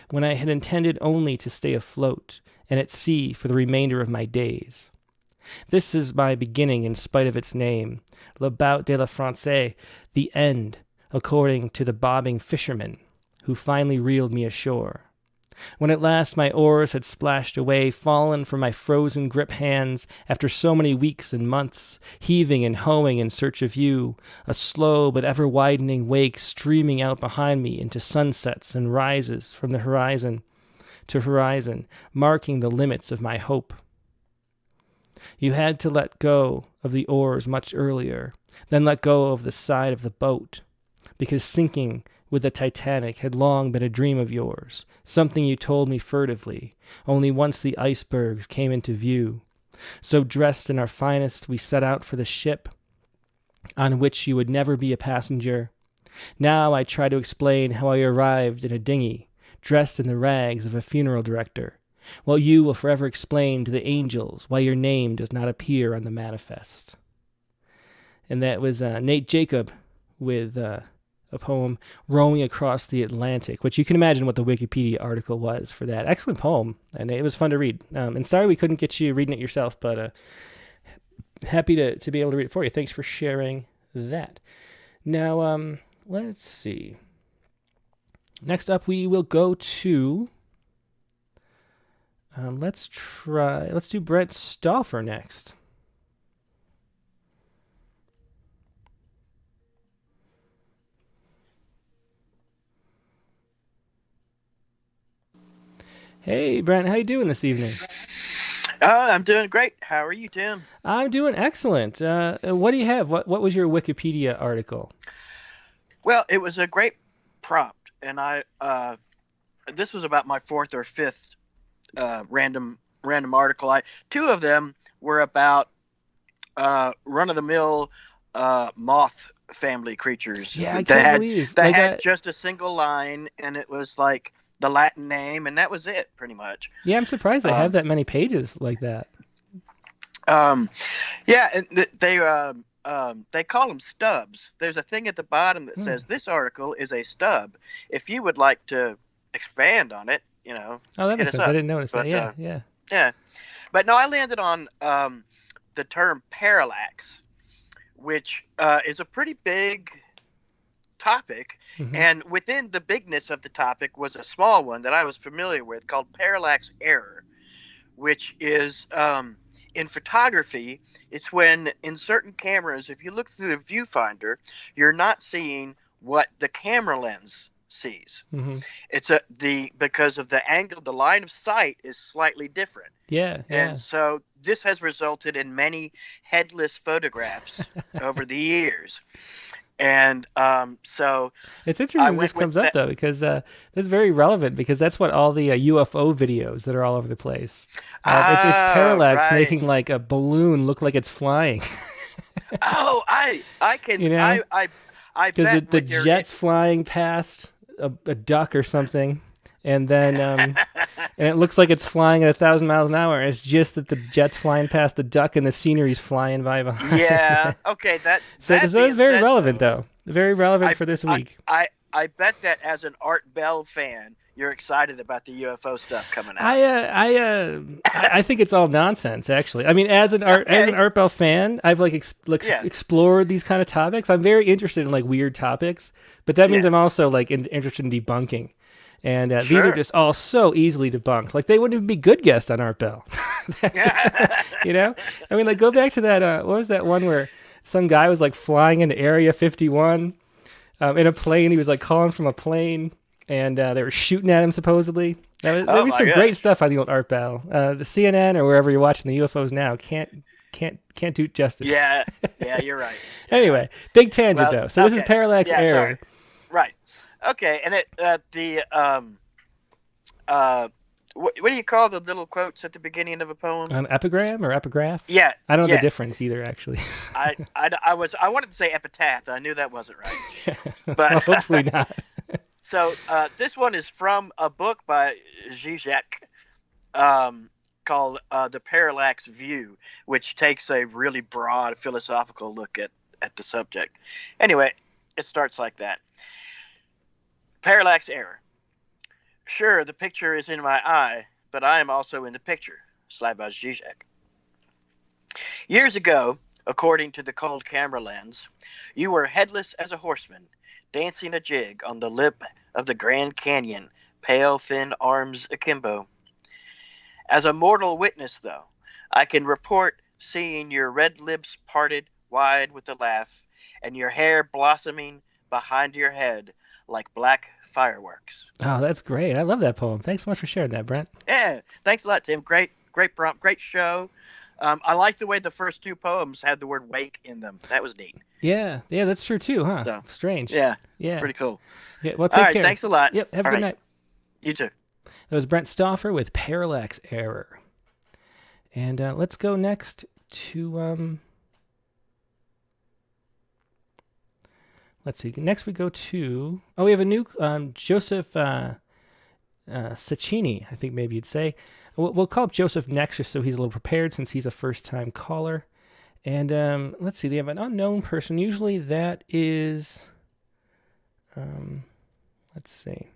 when I had intended only to stay afloat and at sea for the remainder of my days. This is my beginning in spite of its name, Le Bout de la Francais, the end, according to the bobbing fisherman, who finally reeled me ashore. When at last my oars had splashed away, fallen from my frozen grip hands after so many weeks and months, heaving and hoeing in search of you, a slow but ever-widening wake streaming out behind me into sunsets and rises from the horizon to horizon, marking the limits of my hope. You had to let go of the oars much earlier, then let go of the side of the boat, because sinking with the Titanic had long been a dream of yours, something you told me furtively, only once the icebergs came into view. So dressed in our finest, we set out for the ship, on which you would never be a passenger. Now I try to explain how I arrived in a dinghy, dressed in the rags of a funeral director, while you will forever explain to the angels why your name does not appear on the manifest. And that was Nate Jacob with a a poem, Rowing Across the Atlantic, which you can imagine what the Wikipedia article was for that. Excellent poem, and it was fun to read. And sorry we couldn't get you reading it yourself, but happy to be able to read it for you. Thanks for sharing that. Now, let's see. Next up, we will go to... let's do Brent Stauffer next. Hey, Brent, how you doing this evening? I'm doing great. How are you, Tim? I'm doing excellent. What do you have? What was your Wikipedia article? Well, it was a great prompt, and this was about my fourth or fifth random article. Two of them were about run-of-the-mill moth family creatures. Yeah, I can't believe they had just a single line, and it was like the Latin name, and that was it, pretty much. Yeah, I'm surprised they have that many pages like that. Yeah, and they call them stubs. There's a thing at the bottom that says this article is a stub. If you would like to expand on it, Oh, that makes sense. I didn't notice that. Yeah. But no, I landed on the term parallax, which is a pretty big topic, and within the bigness of the topic was a small one that I was familiar with called parallax error, which is in photography, it's when in certain cameras, if you look through the viewfinder, you're not seeing what the camera lens sees. It's because of the angle, the line of sight is slightly different. Yeah. And so this has resulted in many headless photographs over the years. And so it's interesting this comes up though, because that's very relevant, because that's what all the UFO videos that are all over the place. It's parallax, making like a balloon look like it's flying. I can, because the jet's flying past a duck or something, and then and it looks like it's flying at 1,000 miles an hour. It's just that the jet's flying past the duck and the scenery's flying by behind. Yeah. Okay. So it's very relevant though. Very relevant for this week. I bet that as an Art Bell fan, you're excited about the UFO stuff coming out. I think it's all nonsense, actually. I mean, as an Art Bell fan, I've explored these kind of topics. I'm very interested in like weird topics, but that means I'm also like interested in debunking. And these are just all so easily debunked. Like, they wouldn't even be good guests on Art Bell. I mean, like, go back to that, what was that one where some guy was, like, flying into Area 51 in a plane. He was, like, calling from a plane, and they were shooting at him, supposedly. There was some great stuff on the old Art Bell. The CNN or wherever you're watching the UFOs now can't do it justice. Yeah, you're right. Anyway, big tangent, though. So this is parallax error. Sorry. Right. Okay, and what do you call the little quotes at the beginning of a poem? Epigram or epigraph? Yeah, I don't know the difference either, actually. I wanted to say epitaph. I knew that wasn't right, but well, hopefully not. So this one is from a book by Zizek called "The Parallax View," which takes a really broad philosophical look at the subject. Anyway, it starts like that. Parallax error. Sure, the picture is in my eye, but I am also in the picture. Slavoj Žižek. Years ago, according to the cold camera lens, you were headless as a horseman, dancing a jig on the lip of the Grand Canyon, pale, thin arms akimbo. As a mortal witness, though, I can report seeing your red lips parted wide with a laugh, and your hair blossoming behind your head like black fireworks. Oh, that's great. I love that poem. Thanks so much for sharing that, Brent. Yeah, thanks a lot, Tim. Great prompt, great show. I like the way the first two poems had the word wake in them. That was neat. Yeah, that's true too, huh? So, strange. Yeah, pretty cool. Yeah, well, all right, care. Thanks a lot. Yep, have a good night. You too. That was Brent Stauffer with Parallax Error. And let's go next to... Let's see. Next we go to... Oh, we have a new Joseph Cecchini, I think maybe you'd say. We'll call up Joseph next just so he's a little prepared since he's a first-time caller. And let's see. They have an unknown person. Usually that is... Let's see.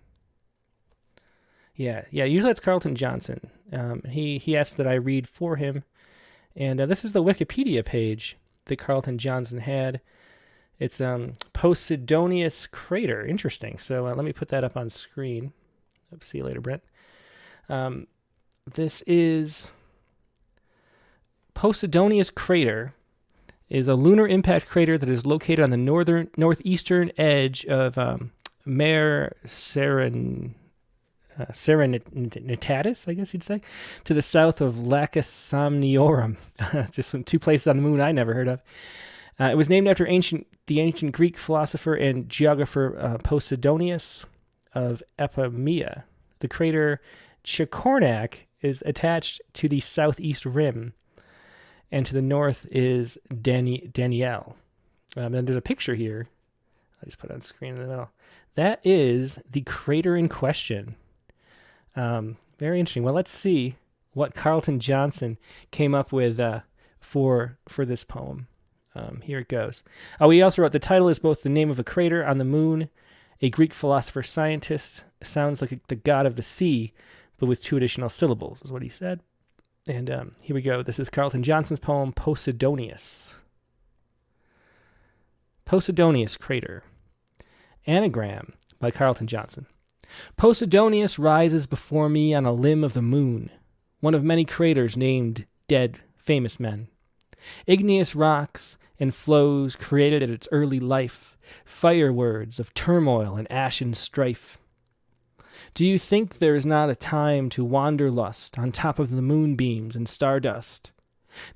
Yeah. Usually it's Carlton Johnson. He asked that I read for him, and this is the Wikipedia page that Carlton Johnson had. It's Posidonius crater. Interesting. So let me put that up on screen. See you later, Brent. This is Posidonius crater. Is a lunar impact crater that is located on the northeastern edge of Mare Serenitatis, I guess you'd say, to the south of Lacus Somniorum. Just two places on the moon I never heard of. It was named after the ancient Greek philosopher and geographer Posidonius of Epimea. The crater Chicornac is attached to the southeast rim, and to the north is Danielle. And there's a picture here. I'll just put it on screen in the middle. That is the crater in question. Very interesting. Well, let's see what Carlton Johnson came up with for this poem. Here it goes. He also wrote, the title is both the name of a crater on the moon, a Greek philosopher-scientist, sounds like the god of the sea, but with 2 additional syllables, is what he said. And here we go. This is Carlton Johnson's poem, Posidonius. Posidonius crater. Anagram by Carlton Johnson. Posidonius rises before me on a limb of the moon, one of many craters named dead famous men. Igneous rocks and flows created at its early life, fire words of turmoil and ashen strife. Do you think there is not a time to wanderlust on top of the moonbeams and stardust?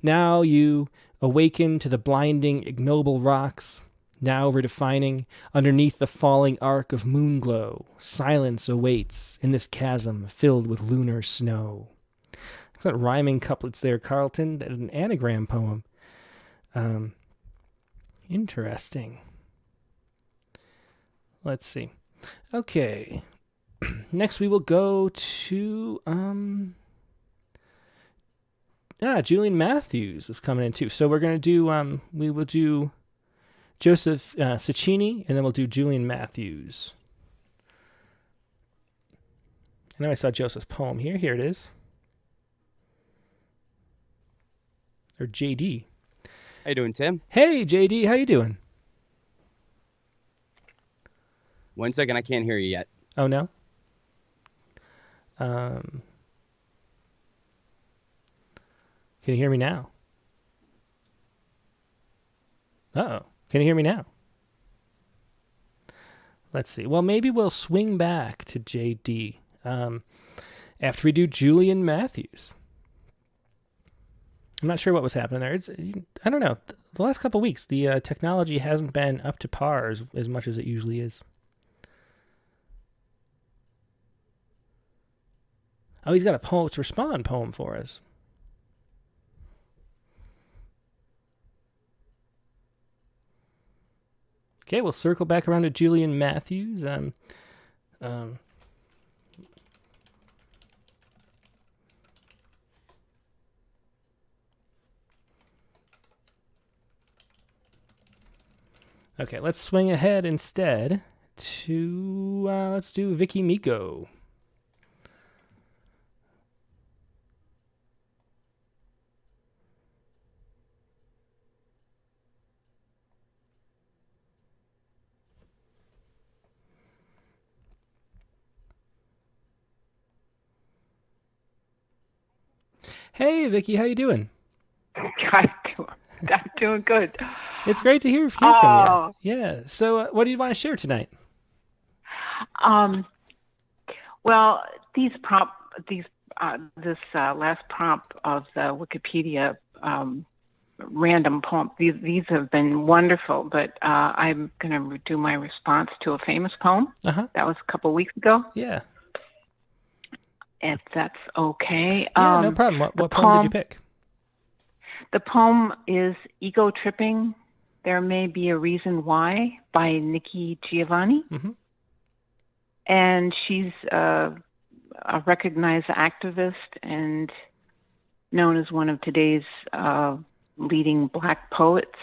Now you awaken to the blinding, ignoble rocks, now redefining underneath the falling arc of moonglow. Silence awaits in this chasm filled with lunar snow. Got rhyming couplets there, Carlton. An anagram poem. Interesting. Let's see. Okay. Next we will go to Julian Matthews is coming in too. So we're gonna do we will do Joseph Ciccini, and then we'll do Julian Matthews. I know I saw Joseph's poem here. Here it is. Or JD. How you doing, Tim? Hey, JD, how you doing? 1 second, I can't hear you yet. Oh, no? Can you hear me now? Uh-oh. Can you hear me now? Let's see. Well, maybe we'll swing back to JD after we do Julian Matthews. I'm not sure what was happening there. I don't know. The last couple of weeks, the technology hasn't been up to par as much as it usually is. Oh, he's got a Poets Respond poem for us. Okay, we'll circle back around to Julian Matthews. Okay, let's swing ahead instead to, let's do Vicky Miko. Hey, Vicky, how you doing? I'm doing good. It's great to hear from you. Yeah. So, what do you want to share tonight? Well, this last prompt of the Wikipedia random poem, these have been wonderful. But I'm going to do my response to a famous poem. Uh-huh. That was a couple weeks ago. Yeah. If that's okay. Yeah, no problem. What poem did you pick? The poem is Ego Tripping, There May Be a Reason Why by Nikki Giovanni. Mm-hmm. And she's a recognized activist and known as one of today's leading Black poets.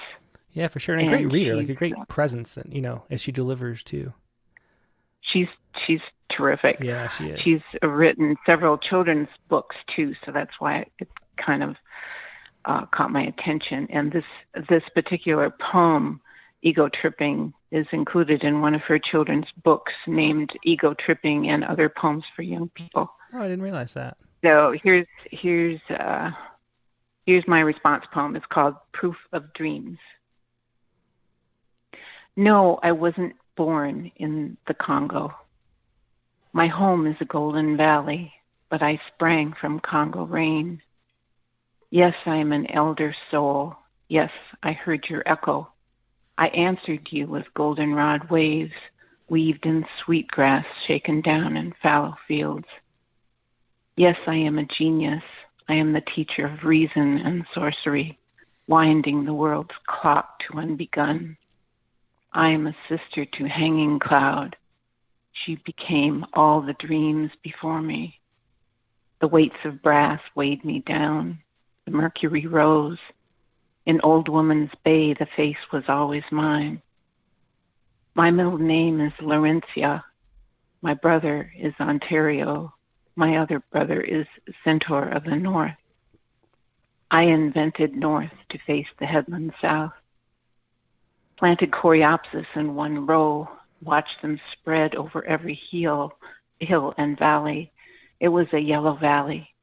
Yeah, for sure. And a great reader, like a great presence, and as she delivers too. she's terrific. Yeah, she is. She's written several children's books too, so that's why it kind of caught my attention. And this particular poem, Ego Tripping, is included in one of her children's books named Ego Tripping and Other Poems for Young People. Oh, I didn't realize that. So here's my response poem. It's called Proof of Dreams. No, I wasn't born in the Congo. My home is a golden valley, but I sprang from Congo rain. Yes, I am an elder soul. Yes, I heard your echo. I answered you with goldenrod waves, weaved in sweetgrass shaken down in fallow fields. Yes, I am a genius. I am the teacher of reason and sorcery, winding the world's clock to unbegun. I am a sister to Hanging Cloud. She became all the dreams before me. The weights of brass weighed me down. The mercury rose. In Old Woman's Bay, the face was always mine. My middle name is Laurentia. My brother is Ontario. My other brother is Centaur of the North. I invented North to face the headland South. Planted coreopsis in one row, watched them spread over every hill and valley. It was a yellow valley.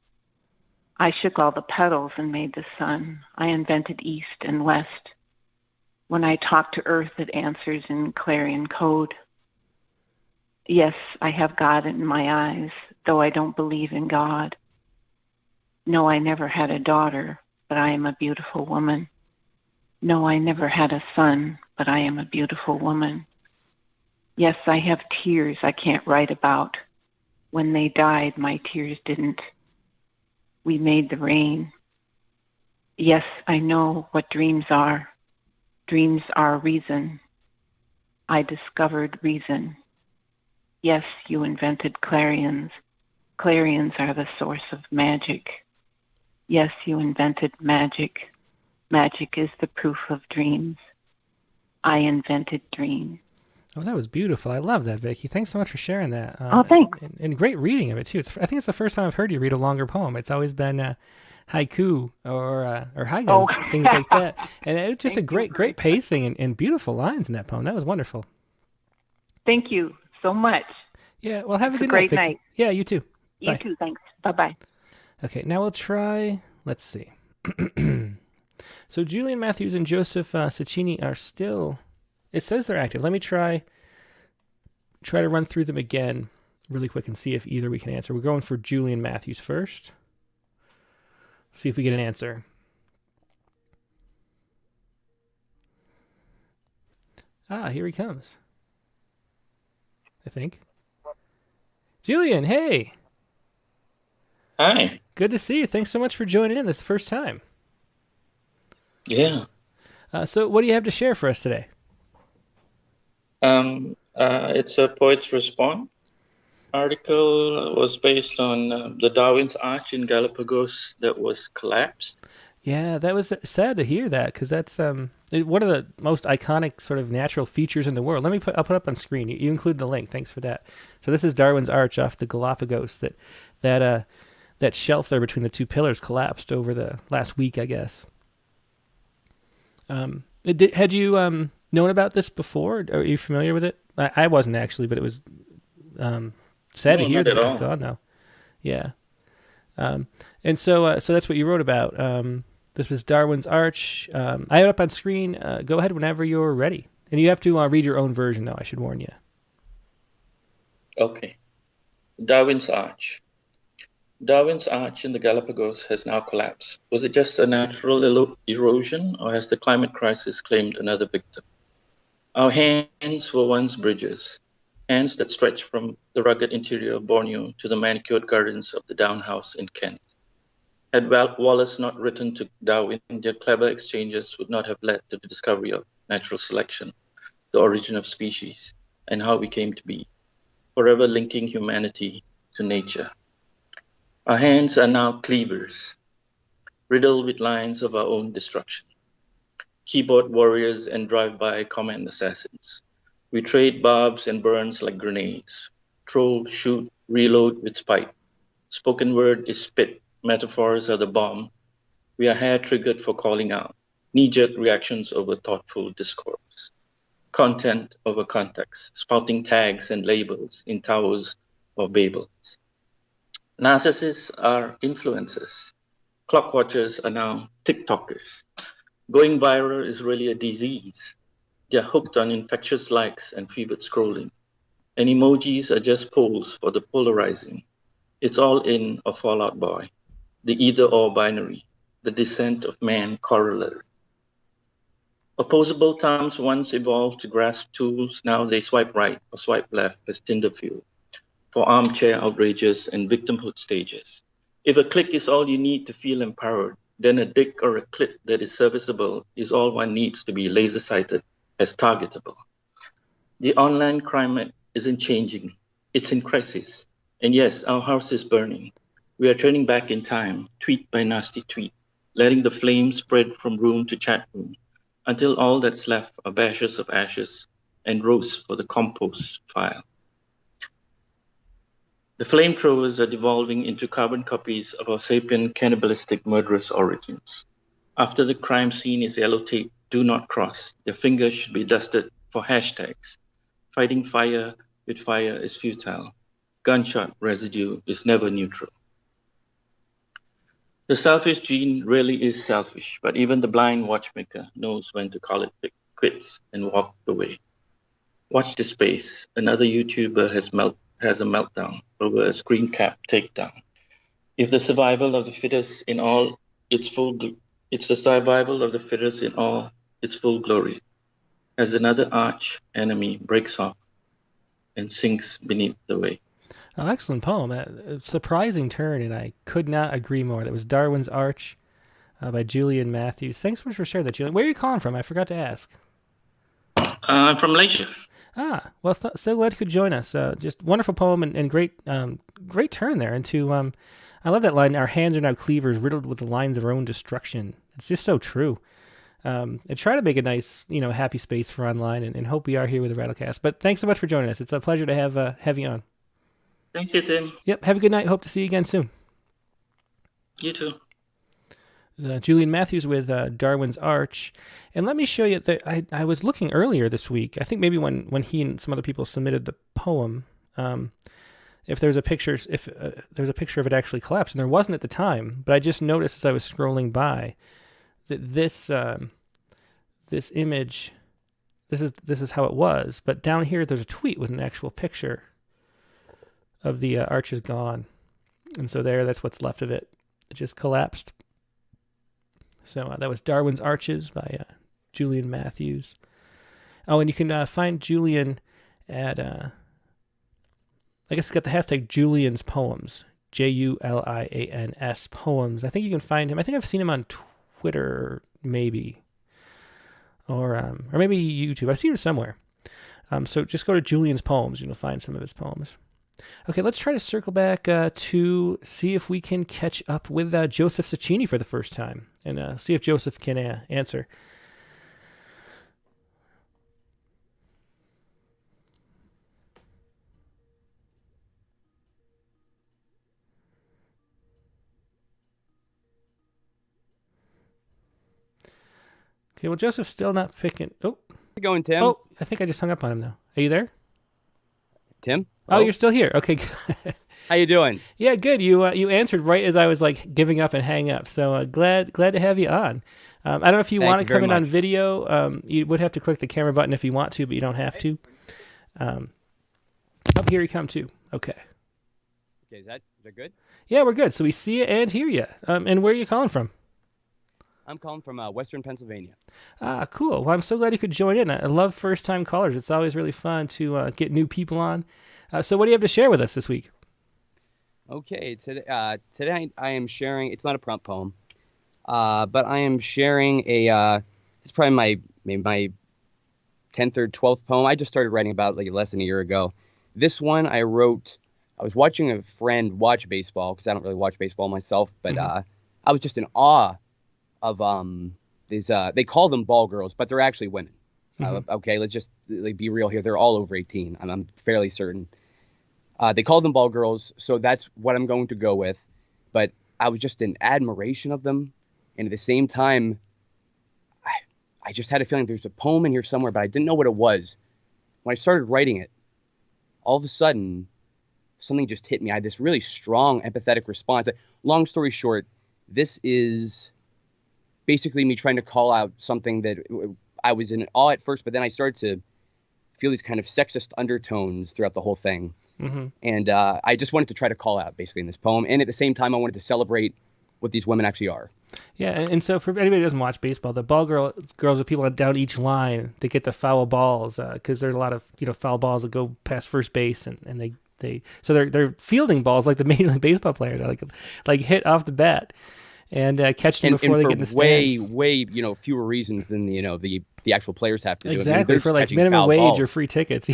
I shook all the petals and made the sun. I invented East and West. When I talk to Earth, it answers in clarion code. Yes, I have God in my eyes, though I don't believe in God. No, I never had a daughter, but I am a beautiful woman. No, I never had a son, but I am a beautiful woman. Yes, I have tears I can't write about. When they died, my tears didn't. We made the rain. Yes, I know what dreams are. Dreams are reason. I discovered reason. Yes, you invented clarions. Clarions are the source of magic. Yes, you invented magic. Magic is the proof of dreams. I invented dreams. Oh, that was beautiful. I love that, Vicki. Thanks so much for sharing that. Oh, thanks. And great reading of it, too. I think it's the first time I've heard you read a longer poem. It's always been haiku or haiku, things like that. And it was just a great pacing and beautiful lines in that poem. That was wonderful. Thank you so much. Yeah, well, have a good great night, night. Vicki. Yeah, you too. You Bye. too, thanks. Bye-bye. Okay, now we'll try, let's see. So Julian Matthews and Joseph Cecchini are still, it says they're active. Let me try to run through them again really quick and see if either we can answer. We're going for Julian Matthews first. See if we get an answer. Ah, here he comes. I think. Julian, hey. Hi. Good to see you. Thanks so much for joining in. This is the first time. Yeah. So what do you have to share for us today? It's a Poet's Response. Article was based on the Darwin's Arch in Galapagos that was collapsed. Yeah, that was sad to hear that, because that's one of the most iconic sort of natural features in the world. I'll put up on screen. You include the link. Thanks for that. So this is Darwin's Arch off the Galapagos. That shelf there between the two pillars collapsed over the last week, I guess. Had you known about this before? Are you familiar with it? I wasn't actually, but it was sad to hear that it's gone now. Yeah. And so that's what you wrote about. This was Darwin's Arch. I have it up on screen. Go ahead whenever you're ready. And you have to read your own version, though, I should warn you. Okay. Darwin's Arch. Darwin's Arch in the Galapagos has now collapsed. Was it just a natural erosion, or has the climate crisis claimed another victim? Our hands were once bridges, hands that stretched from the rugged interior of Borneo to the manicured gardens of the Down House in Kent. Had Wallace not written to Darwin, their clever exchanges would not have led to the discovery of natural selection, the origin of species, and how we came to be, forever linking humanity to nature. Our hands are now cleavers, riddled with lines of our own destruction. Keyboard warriors and drive-by command assassins, We trade barbs and burns like grenades. Throw, shoot, reload with spite. Spoken word is spit. Metaphors are the bomb. We are hair-triggered for calling out. Knee-jerk reactions over thoughtful discourse. Content over context. Spouting tags and labels in towers or babels. Narcissists are influencers. Clock watchers are now TikTokers. Going viral is really a disease. They're hooked on infectious likes and fevered scrolling. And emojis are just poles for the polarizing. It's all in or Fallout Boy, the either-or binary, the descent of man corollary. Opposable thumbs once evolved to grasp tools, now they swipe right or swipe left as Tinder fuel for armchair outrages and victimhood stages. If a click is all you need to feel empowered, then a dick or a clit that is serviceable is all one needs to be laser-sighted as targetable. The online climate isn't changing, it's in crisis. And yes, our house is burning. We are turning back in time, tweet by nasty tweet, letting the flames spread from room to chat room, until all that's left are bashes of ashes and roasts for the compost file. The flamethrowers are devolving into carbon copies of our sapient cannibalistic murderous origins. After the crime scene is yellow tape, do not cross. Their fingers should be dusted for hashtags. Fighting fire with fire is futile. Gunshot residue is never neutral. The selfish gene really is selfish, but even the blind watchmaker knows when to call it quits and walk away. Watch this space. Another YouTuber has a meltdown over a screen cap takedown. If the survival of the fittest in all its full, it's the survival of the fittest in all its full glory, as another arch enemy breaks off and sinks beneath the weight. Oh, excellent poem. A surprising turn, and I could not agree more. That was Darwin's Arch by Julian Matthews. Thanks so much for sharing that, Julian. Where are you calling from? I forgot to ask. I'm from Malaysia. Ah, well, so glad you could join us. Just wonderful poem and great turn there into, I love that line, our hands are now cleavers riddled with the lines of our own destruction. It's just so true. And try to make a nice, happy space for online and hope we are here with the Rattlecast. But thanks so much for joining us. It's a pleasure to have you on. Thank you, Tim. Yep, have a good night. Hope to see you again soon. You too. Julian Matthews with Darwin's Arch. And let me show you that I was looking earlier this week, I think maybe when he and some other people submitted the poem, if there's a picture of it actually collapsed, and there wasn't at the time, but I just noticed as I was scrolling by that this image, this is how it was, but down here there's a tweet with an actual picture of the arch is gone, and so that's what's left of it. It just collapsed. So that was Darwin's Arches by Julian Matthews. Oh, and you can find Julian at, I guess it's got the hashtag Julian's Poems, JULIANS Poems. I think you can find him. I think I've seen him on Twitter, maybe, or maybe YouTube. I've seen him somewhere. So just go to Julian's Poems, and you'll find some of his poems. Okay, let's try to circle back to see if we can catch up with Joseph Cecchini for the first time and see if Joseph can answer. Okay, well, Joseph's still not picking. Oh, How's it going, Tim? Oh, I think I just hung up on him now. Are you there? Tim? Oh, you're still here. Okay. How you doing? Yeah, good. You answered right as I was giving up and hanging up. So glad to have you on. I don't know if you want to come in on video. You would have to click the camera button if you want to, but you don't have to. Up here you come too. Okay. Okay, is that good? Yeah, we're good. So we see you and hear you. And where are you calling from? I'm calling from Western Pennsylvania. Ah, cool. Well, I'm so glad you could join in. I love first-time callers. It's always really fun to get new people on. So what do you have to share with us this week? Okay, today I am sharing, it's not a prompt poem, but I am sharing it's probably my 10th or 12th poem. I just started writing about less than a year ago. This one I wrote, I was watching a friend watch baseball, because I don't really watch baseball myself, but I was just in awe of these, they call them ball girls, but they're actually women. Okay, let's just be real here. They're all over 18. I'm fairly certain. They call them ball girls, so that's what I'm going to go with. But I was just in admiration of them. And at the same time, I just had a feeling there's a poem in here somewhere, but I didn't know what it was. When I started writing it, all of a sudden, something just hit me. I had this really strong, empathetic response. Long story short, this is basically me trying to call out something that I was in awe at first, but then I started to feel these kind of sexist undertones throughout the whole thing. And I just wanted to try to call out basically in this poem. And at the same time, I wanted to celebrate what these women actually are. Yeah, and so for anybody who doesn't watch baseball, the ball girls are people down each line. They get the foul balls because there's a lot of foul balls that go past first base, and they're fielding balls like the Major League Baseball players are, like hit off the bat and catch them before they get in the stands. Way fewer reasons than the actual players have to do. Exactly, for like minimum wage or free tickets.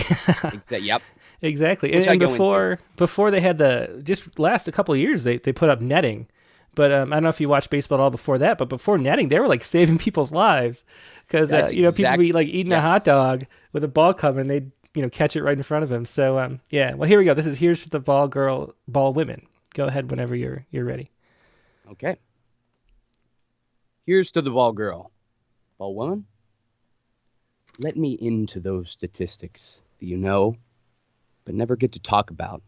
Yep. Exactly. And before they had just last a couple of years, they put up netting. But I don't know if you watched baseball at all before that, but before netting, they were like saving people's lives because, people be like eating a hot dog with a ball coming, they'd, catch it right in front of them. So, well, here we go. Here's to the ball women. Go ahead whenever you're ready. Okay. Here's to the ball girl. Ball woman? Let me into those statistics that you know, but never get to talk about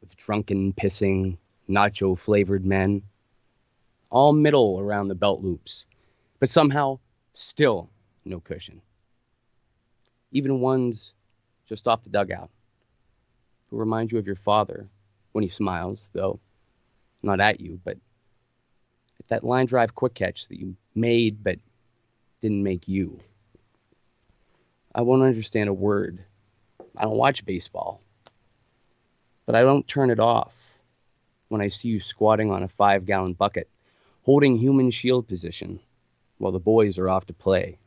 with drunken, pissing, nacho-flavored men. All middle around the belt loops, but somehow still no cushion. Even ones just off the dugout who remind you of your father when he smiles, though not at you, but at that line drive quick catch that you made but didn't make you. I won't understand a word. I don't watch baseball, but I don't turn it off when I see you squatting on a 5-gallon bucket, holding human shield position while the boys are off to play.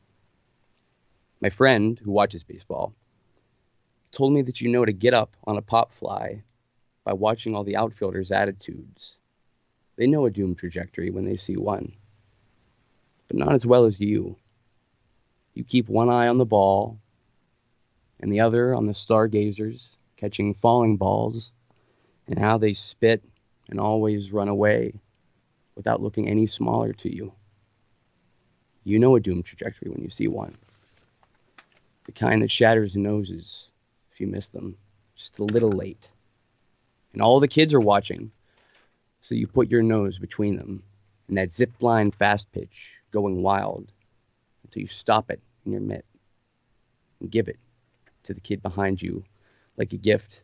My friend, who watches baseball, told me that you know to get up on a pop fly by watching all the outfielders' attitudes. They know a doomed trajectory when they see one, but not as well as you. You keep one eye on the ball and the other on the stargazers, catching falling balls and how they spit and always run away without looking any smaller to you. You know a doomed trajectory when you see one. The kind that shatters noses if you miss them, just a little late. And all the kids are watching, so you put your nose between them and that zip line fast pitch going wild until you stop it in your mitt and give it to the kid behind you like a gift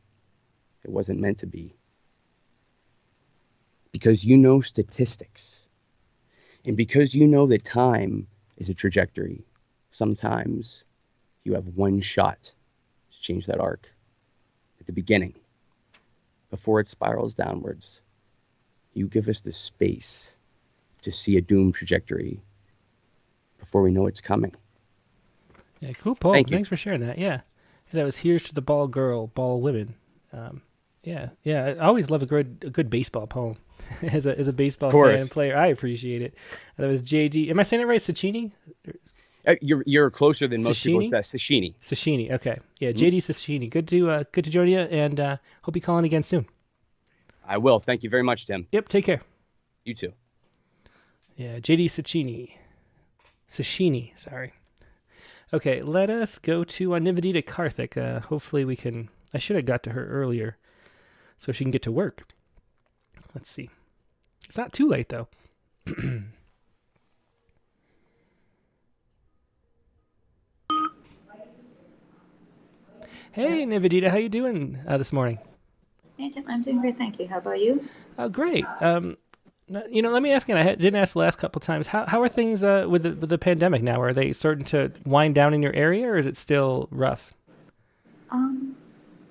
it wasn't meant to be. Because you know statistics, and because you know that time is a trajectory, sometimes you have one shot to change that arc at the beginning, before it spirals downwards. You give us the space to see a doomed trajectory before we know it's coming. Yeah, cool poem. Thanks for sharing that. Yeah, that was Here's to the Ball Girl, Ball Women. Yeah. I always love a good baseball poem. as a baseball fan and player, I appreciate it. That was J.D. Am I saying it right? Sacchini? You're closer than most people. It's Sashini. Sashini. Okay. Yeah, J.D. Sashini. Good to join you, and hope you call in again soon. I will. Thank you very much, Tim. Yep. Take care. You too. Yeah, J.D. Sashini. Sorry. Okay, let us go to Nivedita Karthik. Hopefully we can. I should have got to her earlier, so she can get to work. Let's see. It's not too late though. Hey, Nivedita, how you doing this morning? Hey, Tim, I'm doing great, thank you. How about you? Great. Let me ask you, I didn't ask the last couple of times, how are things with the pandemic now? Are they starting to wind down in your area, or is it still rough?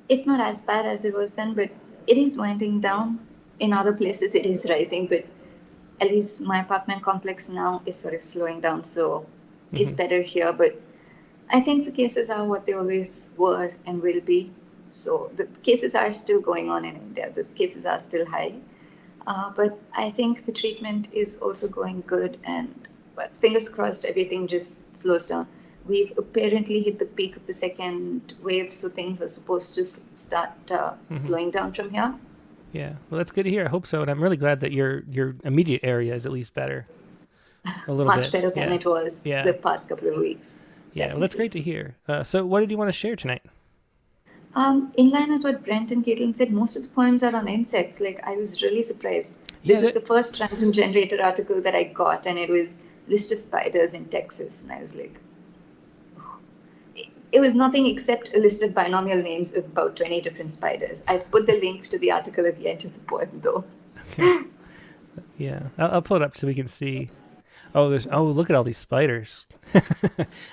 It's not as bad as it was then, but it is winding down. In other places, it is rising, but at least my apartment complex now is sort of slowing down, so it's better here. But I think the cases are what they always were and will be. So the cases are still going on in India. The cases are still high. But I think the treatment is also going good, and fingers crossed everything just slows down. We've apparently hit the peak of the second wave, so things are supposed to start slowing down from here. Yeah, well, that's good to hear. I hope so, and I'm really glad that your immediate area is at least better. A little Much better than it was the past couple of weeks. Yeah, well, that's great to hear. So what did you want to share tonight? In line with what Brent and Caitlin said, most of the poems are on insects. Like, I was really surprised. This was the first random generator article that I got, and it was list of spiders in Texas, and I was like, it was nothing except a list of binomial names of about 20 different spiders. I've put the link to the article at the end of the poem, though. Okay. Yeah, I'll pull it up so we can see. Oh, look at all these spiders.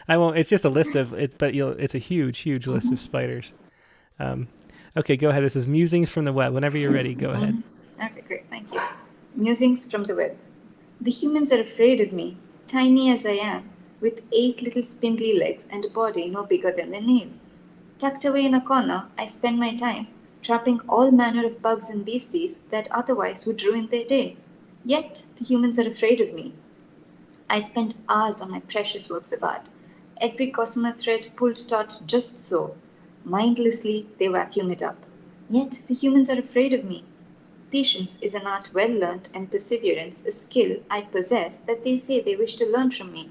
I won't. It's just a list of it's, but it's a huge list of spiders. Okay, go ahead. This is Musings from the Web. Whenever you're ready, go ahead. Okay, great. Thank you. Musings from the Web. The humans are afraid of me, tiny as I am, with 8 little spindly legs and a body no bigger than a nail. Tucked away in a corner, I spend my time trapping all manner of bugs and beasties that otherwise would ruin their day. Yet the humans are afraid of me. I spend hours on my precious works of art, every gossamer thread pulled taut just so. Mindlessly, they vacuum it up. Yet the humans are afraid of me. Patience is an art well learnt, and perseverance a skill I possess that they say they wish to learn from me.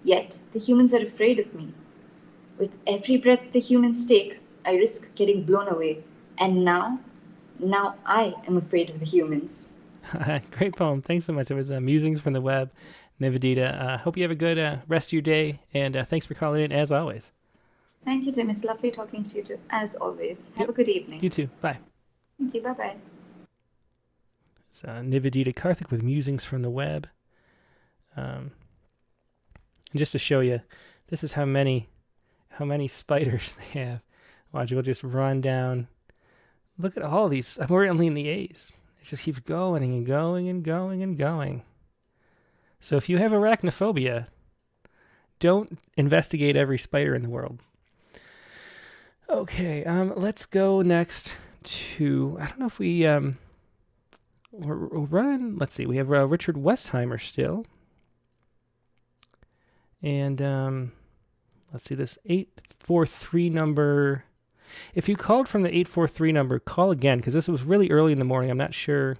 Yet the humans are afraid of me. With every breath the humans take, I risk getting blown away. And now I am afraid of the humans. Great poem. Thanks so much. It was Musings from the Web. Nivedita, hope you have a good rest of your day, and thanks for calling in as always. Thank you, Tim. It's lovely talking to you too, as always. Have a good evening. You too. Bye. Thank you. Bye-bye. It's Nivedita Karthik with Musings from the Web. And just to show you, this is how many spiders they have. Watch, we'll just run down. Look at all these. We're only in the A's. It just keeps going and going and going and going. So if you have arachnophobia, don't investigate every spider in the world. Okay, let's go next to, I don't know if we're running, let's see, we have Richard Westheimer still. And let's see, this 843 number, if you called from the 843 number, call again, because this was really early in the morning. I'm not sure.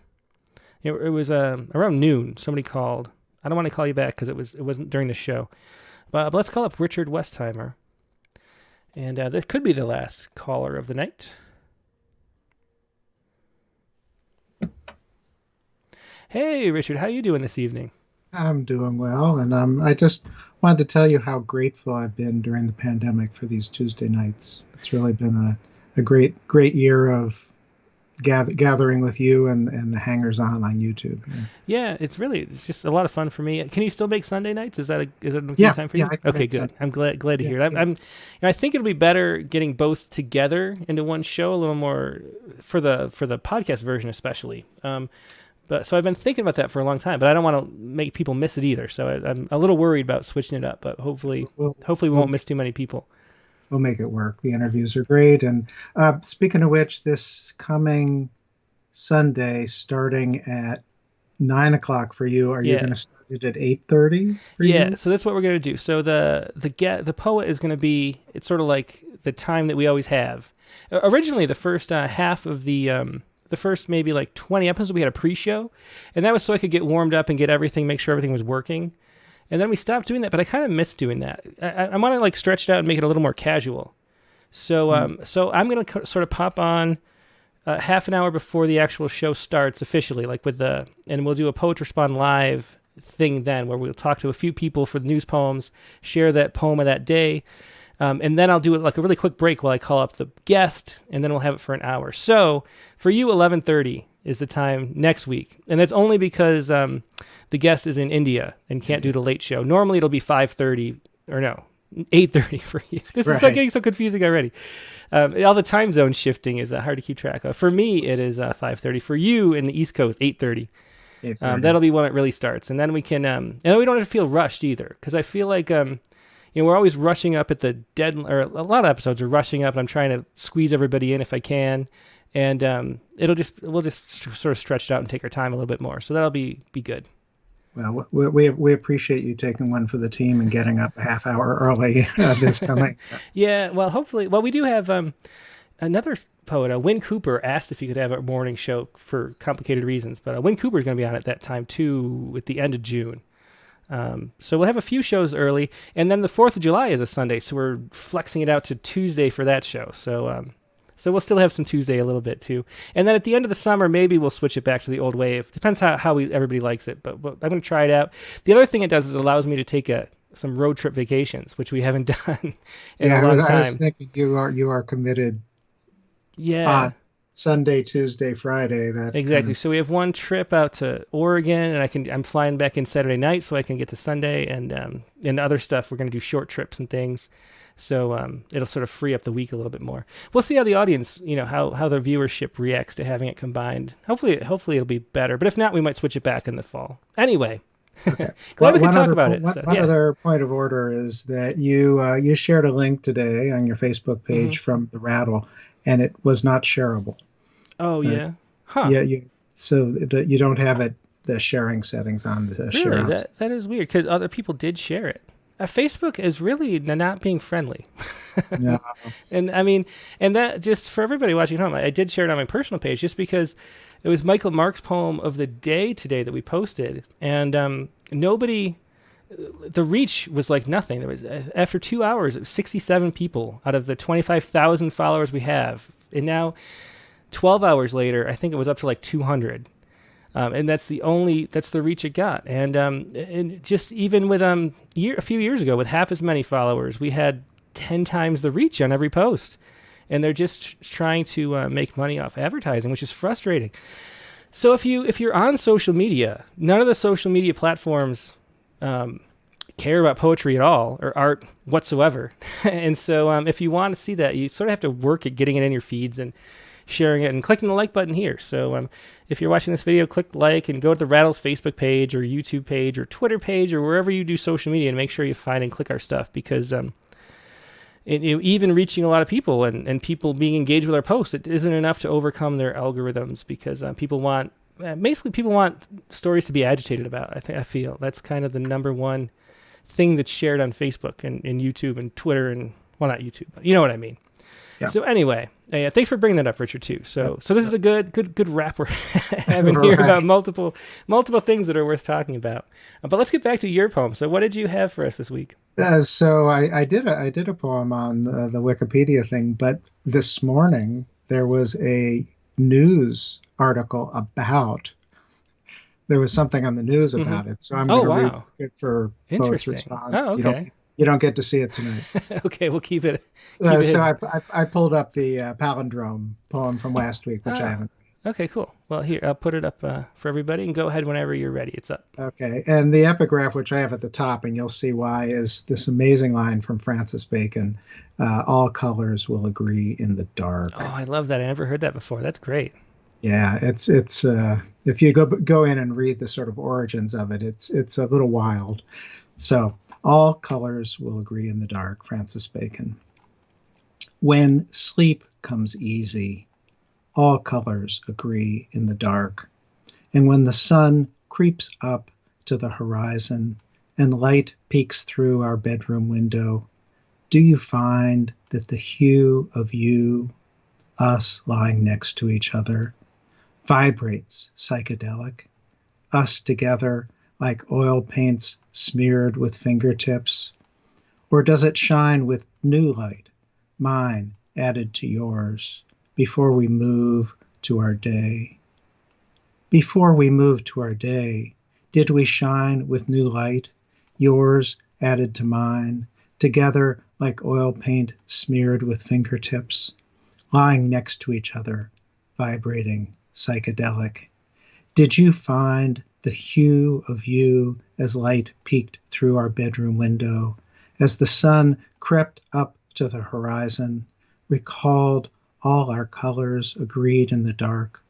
It was around noon, somebody called. I don't want to call you back because it wasn't during the show. But let's call up Richard Westheimer. And that could be the last caller of the night. Hey, Richard, how you doing this evening? I'm doing well, and I just wanted to tell you how grateful I've been during the pandemic for these Tuesday nights. It's really been a great year of gathering with you and the hangers-on YouTube. Yeah, it's just a lot of fun for me. Can you still make Sunday nights? Is it an okay time for you? Okay, good. I'm glad to hear it. I think it'll be better getting both together into one show, a little more for the podcast version especially. But so I've been thinking about that for a long time, but I don't want to make people miss it either. So I'm a little worried about switching it up, but hopefully we won't miss too many people. We'll make it work. The interviews are great. And speaking of which, this coming Sunday, starting at 9:00 for you, are you going to start it at 8:30? Yeah. So that's what we're going to do. So the poet is going to be, it's sort of like the time that we always have. Originally, the first half of the first maybe like 20 episodes, we had a pre-show, and that was so I could get warmed up and make sure everything was working. And then we stopped doing that, but I kind of miss doing that. I want to like stretch it out and make it a little more casual. So so I'm going to sort of pop on half an hour before the actual show starts officially, like and we'll do a Poetry Spawn live thing then, where we'll talk to a few people for the news poems, share that poem of that day, and then I'll do it like a really quick break while I call up the guest, and then we'll have it for an hour. So for you, 11:30 is the time next week, and that's only because the guest is in India and can't do the late show. Normally it'll be 5:30 or no, 8:30 for you. This is getting so confusing already. All the time zone shifting is hard to keep track of. For me, it is 5:30. For you in the East Coast, 8:30. That'll be when it really starts, and then we can. And then we don't have to feel rushed either, because I feel like we're always rushing up at the deadline, or a lot of episodes are rushing up, and I'm trying to squeeze everybody in if I can, and we'll just sort of stretch it out and take our time a little bit more. So that'll be good. Well, we appreciate you taking one for the team and getting up a half hour early this coming. Yeah, well, hopefully. Well, we do have another poet, Wynn Cooper, asked if he could have a morning show for complicated reasons, but Wynn Cooper is going to be on at that time too, at the end of June. So we'll have a few shows early, and then the 4th of July is a Sunday, so we're flexing it out to Tuesday for that show. So we'll still have some Tuesday a little bit too. And then at the end of the summer, maybe we'll switch it back to the old way. It depends how everybody likes it, but I'm going to try it out. The other thing it does is it allows me to take some road trip vacations, which we haven't done in a long time. I was thinking you are committed. Yeah. Sunday, Tuesday, Friday. Exactly. So we have one trip out to Oregon, and I'm flying back in Saturday night so I can get to Sunday, and other stuff. We're going to do short trips and things. So it'll sort of free up the week a little bit more. We'll see how the audience, how the viewership reacts to having it combined. Hopefully it'll be better. But if not, we might switch it back in the fall. Anyway, okay. Glad we can talk about it. One other point of order is that you shared a link today on your Facebook page from the Rattle, and it was not shareable. Oh, yeah? Huh. Yeah, so that you don't have the sharing settings on the share. Really? That is weird, because other people did share it. Facebook is really not being friendly. No. And I mean, and that just for everybody watching at home, I did share it on my personal page just because it was Michael Mark's poem of the day today that we posted. And the reach was like nothing. There was, after 2 hours, it was 67 people out of the 25,000 followers we have. And now 12 hours later, I think it was up to like 200. And that's the reach it got. And just even with a few years ago, with half as many followers, we had 10 times the reach on every post. And they're just trying to make money off advertising, which is frustrating. So if you're on social media, none of the social media platforms care about poetry at all or art whatsoever. And so if you want to see that, you sort of have to work at getting it in your feeds and sharing it and clicking the like button here. So if you're watching this video, click like and go to the Rattle's Facebook page or YouTube page or Twitter page or wherever you do social media and make sure you find and click our stuff, because even reaching a lot of people and people being engaged with our posts, it isn't enough to overcome their algorithms, because people want stories to be agitated about. I feel that's kind of the number one thing that's shared on Facebook and YouTube and Twitter and, well, not YouTube, but you know what I mean. Yeah. So anyway, thanks for bringing that up, Richard, too. So this is a good wrap we're having here about multiple things that are worth talking about. But let's get back to your poem. So what did you have for us this week? So I did a poem on the Wikipedia thing, but this morning there was a news article about. There was something on the news about it, so I'm going to read it for Poets Respond. Oh, okay. You don't get to see it tonight. Okay, we'll keep it. So I pulled up the palindrome poem from last week, which I haven't. Okay, cool. Well, here, I'll put it up for everybody, and go ahead whenever you're ready. It's up. Okay, and the epigraph, which I have at the top, and you'll see why, is this amazing line from Francis Bacon: "All colors will agree in the dark." Oh, I love that. I never heard that before. That's great. Yeah, it's if you go in and read the sort of origins of it, it's a little wild. So, all colors will agree in the dark, Francis Bacon. When sleep comes easy, all colors agree in the dark. And when the sun creeps up to the horizon and light peeks through our bedroom window, do you find that the hue of you, us lying next to each other, vibrates psychedelic, us together like oil paints smeared with fingertips? Or does it shine with new light, mine added to yours, before we move to our day? Before we move to our day, did we shine with new light, yours added to mine, together like oil paint smeared with fingertips, lying next to each other, vibrating psychedelic? Did you find the hue of you as light peeked through our bedroom window, as the sun crept up to the horizon, recalled all our colors agreed in the dark,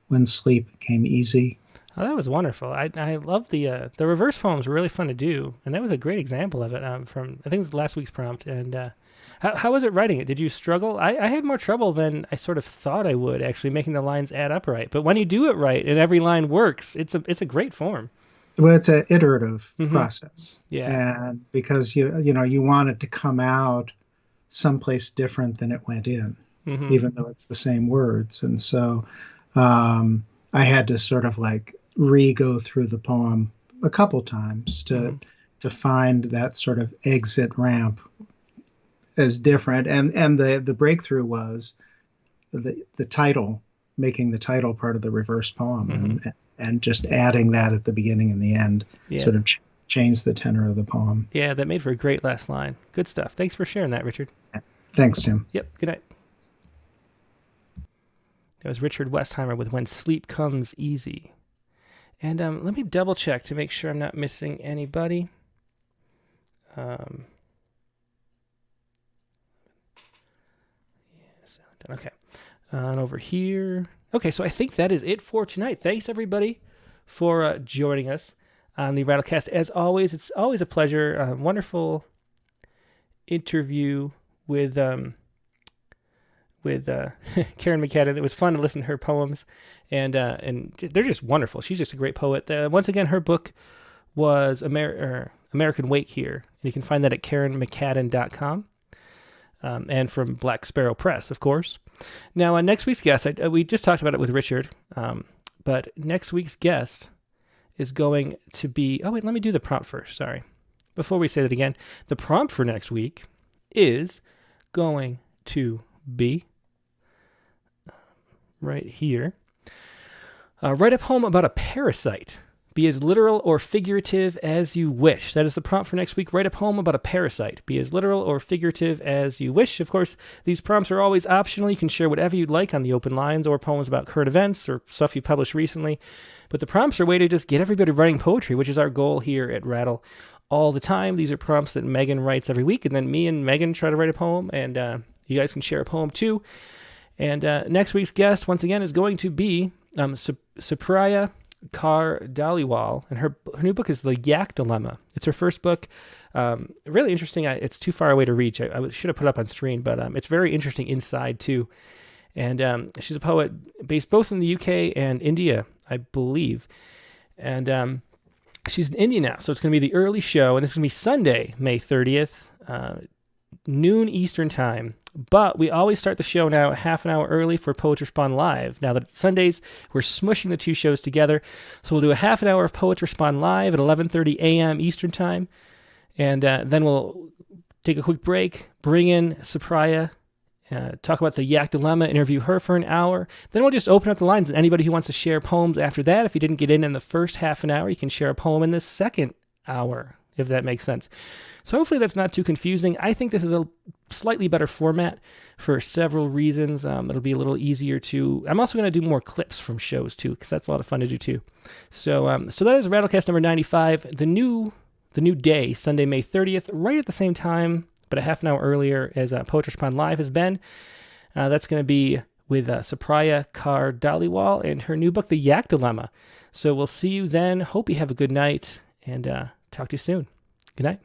when sleep came easy? Oh, that was wonderful. I love the reverse poems were really fun to do, and that was a great example of it from, I think it was last week's prompt. And how was it writing it? Did you struggle? I had more trouble than I sort of thought I would, actually making the lines add up right. But when you do it right and every line works, it's a great form. Well, it's an iterative Mhm. process. Yeah. And because you want it to come out someplace different than it went in, Mhm. even though it's the same words. And so I had to sort of like re-go through the poem a couple times to find that sort of exit ramp as different. And the breakthrough was the title, making the title part of the reverse poem, and just adding that at the beginning and the end, sort of changed the tenor of the poem. Yeah, that made for a great last line. Good stuff. Thanks for sharing that, Richard. Thanks, Tim. Yep, good night. That was Richard Westheimer with When Sleep Comes Easy. And let me double check to make sure I'm not missing anybody. Okay. And over here. Okay, so I think that is it for tonight. Thanks, everybody, for joining us on the Rattlecast. As always, it's always a pleasure. Wonderful interview with Kerrin McCadden. It was fun to listen to her poems, and they're just wonderful. She's just a great poet. Once again, her book was American Wake Here, and you can find that at KerrinMcCadden.com. And from Black Sparrow Press, of course. Now, next week's guest, we just talked about it with Richard, but next week's guest is going to be... Oh, wait, let me do the prompt first. Sorry. Before we say that again, the prompt for next week is going to be right here. Write a poem about a parasite. Be as literal or figurative as you wish. That is the prompt for next week. Write a poem about a parasite. Be as literal or figurative as you wish. Of course, these prompts are always optional. You can share whatever you'd like on the open lines, or poems about current events or stuff you published recently. But the prompts are a way to just get everybody writing poetry, which is our goal here at Rattle all the time. These are prompts that Megan writes every week, and then me and Megan try to write a poem, and you guys can share a poem too. And next week's guest, once again, is going to be Supriya Kaur Dhaliwal, and her new book is The Yak Dilemma. It's her first book. Really interesting. It's too far away to reach. I should have put it up on screen, but it's very interesting inside too. And she's a poet based both in the UK and India, I believe. And she's in India now, so it's going to be the early show, and it's going to be Sunday, May 30th, noon Eastern time. But we always start the show now half an hour early for Poets Respond Live. Now that Sundays, we're smushing the two shows together. So we'll do a half an hour of Poets Respond Live at 11:30 a.m. Eastern time. And then we'll take a quick break, bring in Supriya, talk about the Yak Dilemma, interview her for an hour. Then we'll just open up the lines, and anybody who wants to share poems after that, if you didn't get in the first half an hour, you can share a poem in the second hour, if that makes sense. So hopefully that's not too confusing. I think this is a slightly better format for several reasons. It'll be a little easier to... I'm also going to do more clips from shows too, because that's a lot of fun to do too. So that is Rattlecast number 95. The new day, Sunday, May 30th, right at the same time, but a half an hour earlier as Poetry Respond Live has been. That's going to be with Supriya Kaur Dhaliwal and her new book, The Yak Dilemma. So we'll see you then. Hope you have a good night, and talk to you soon. Good night.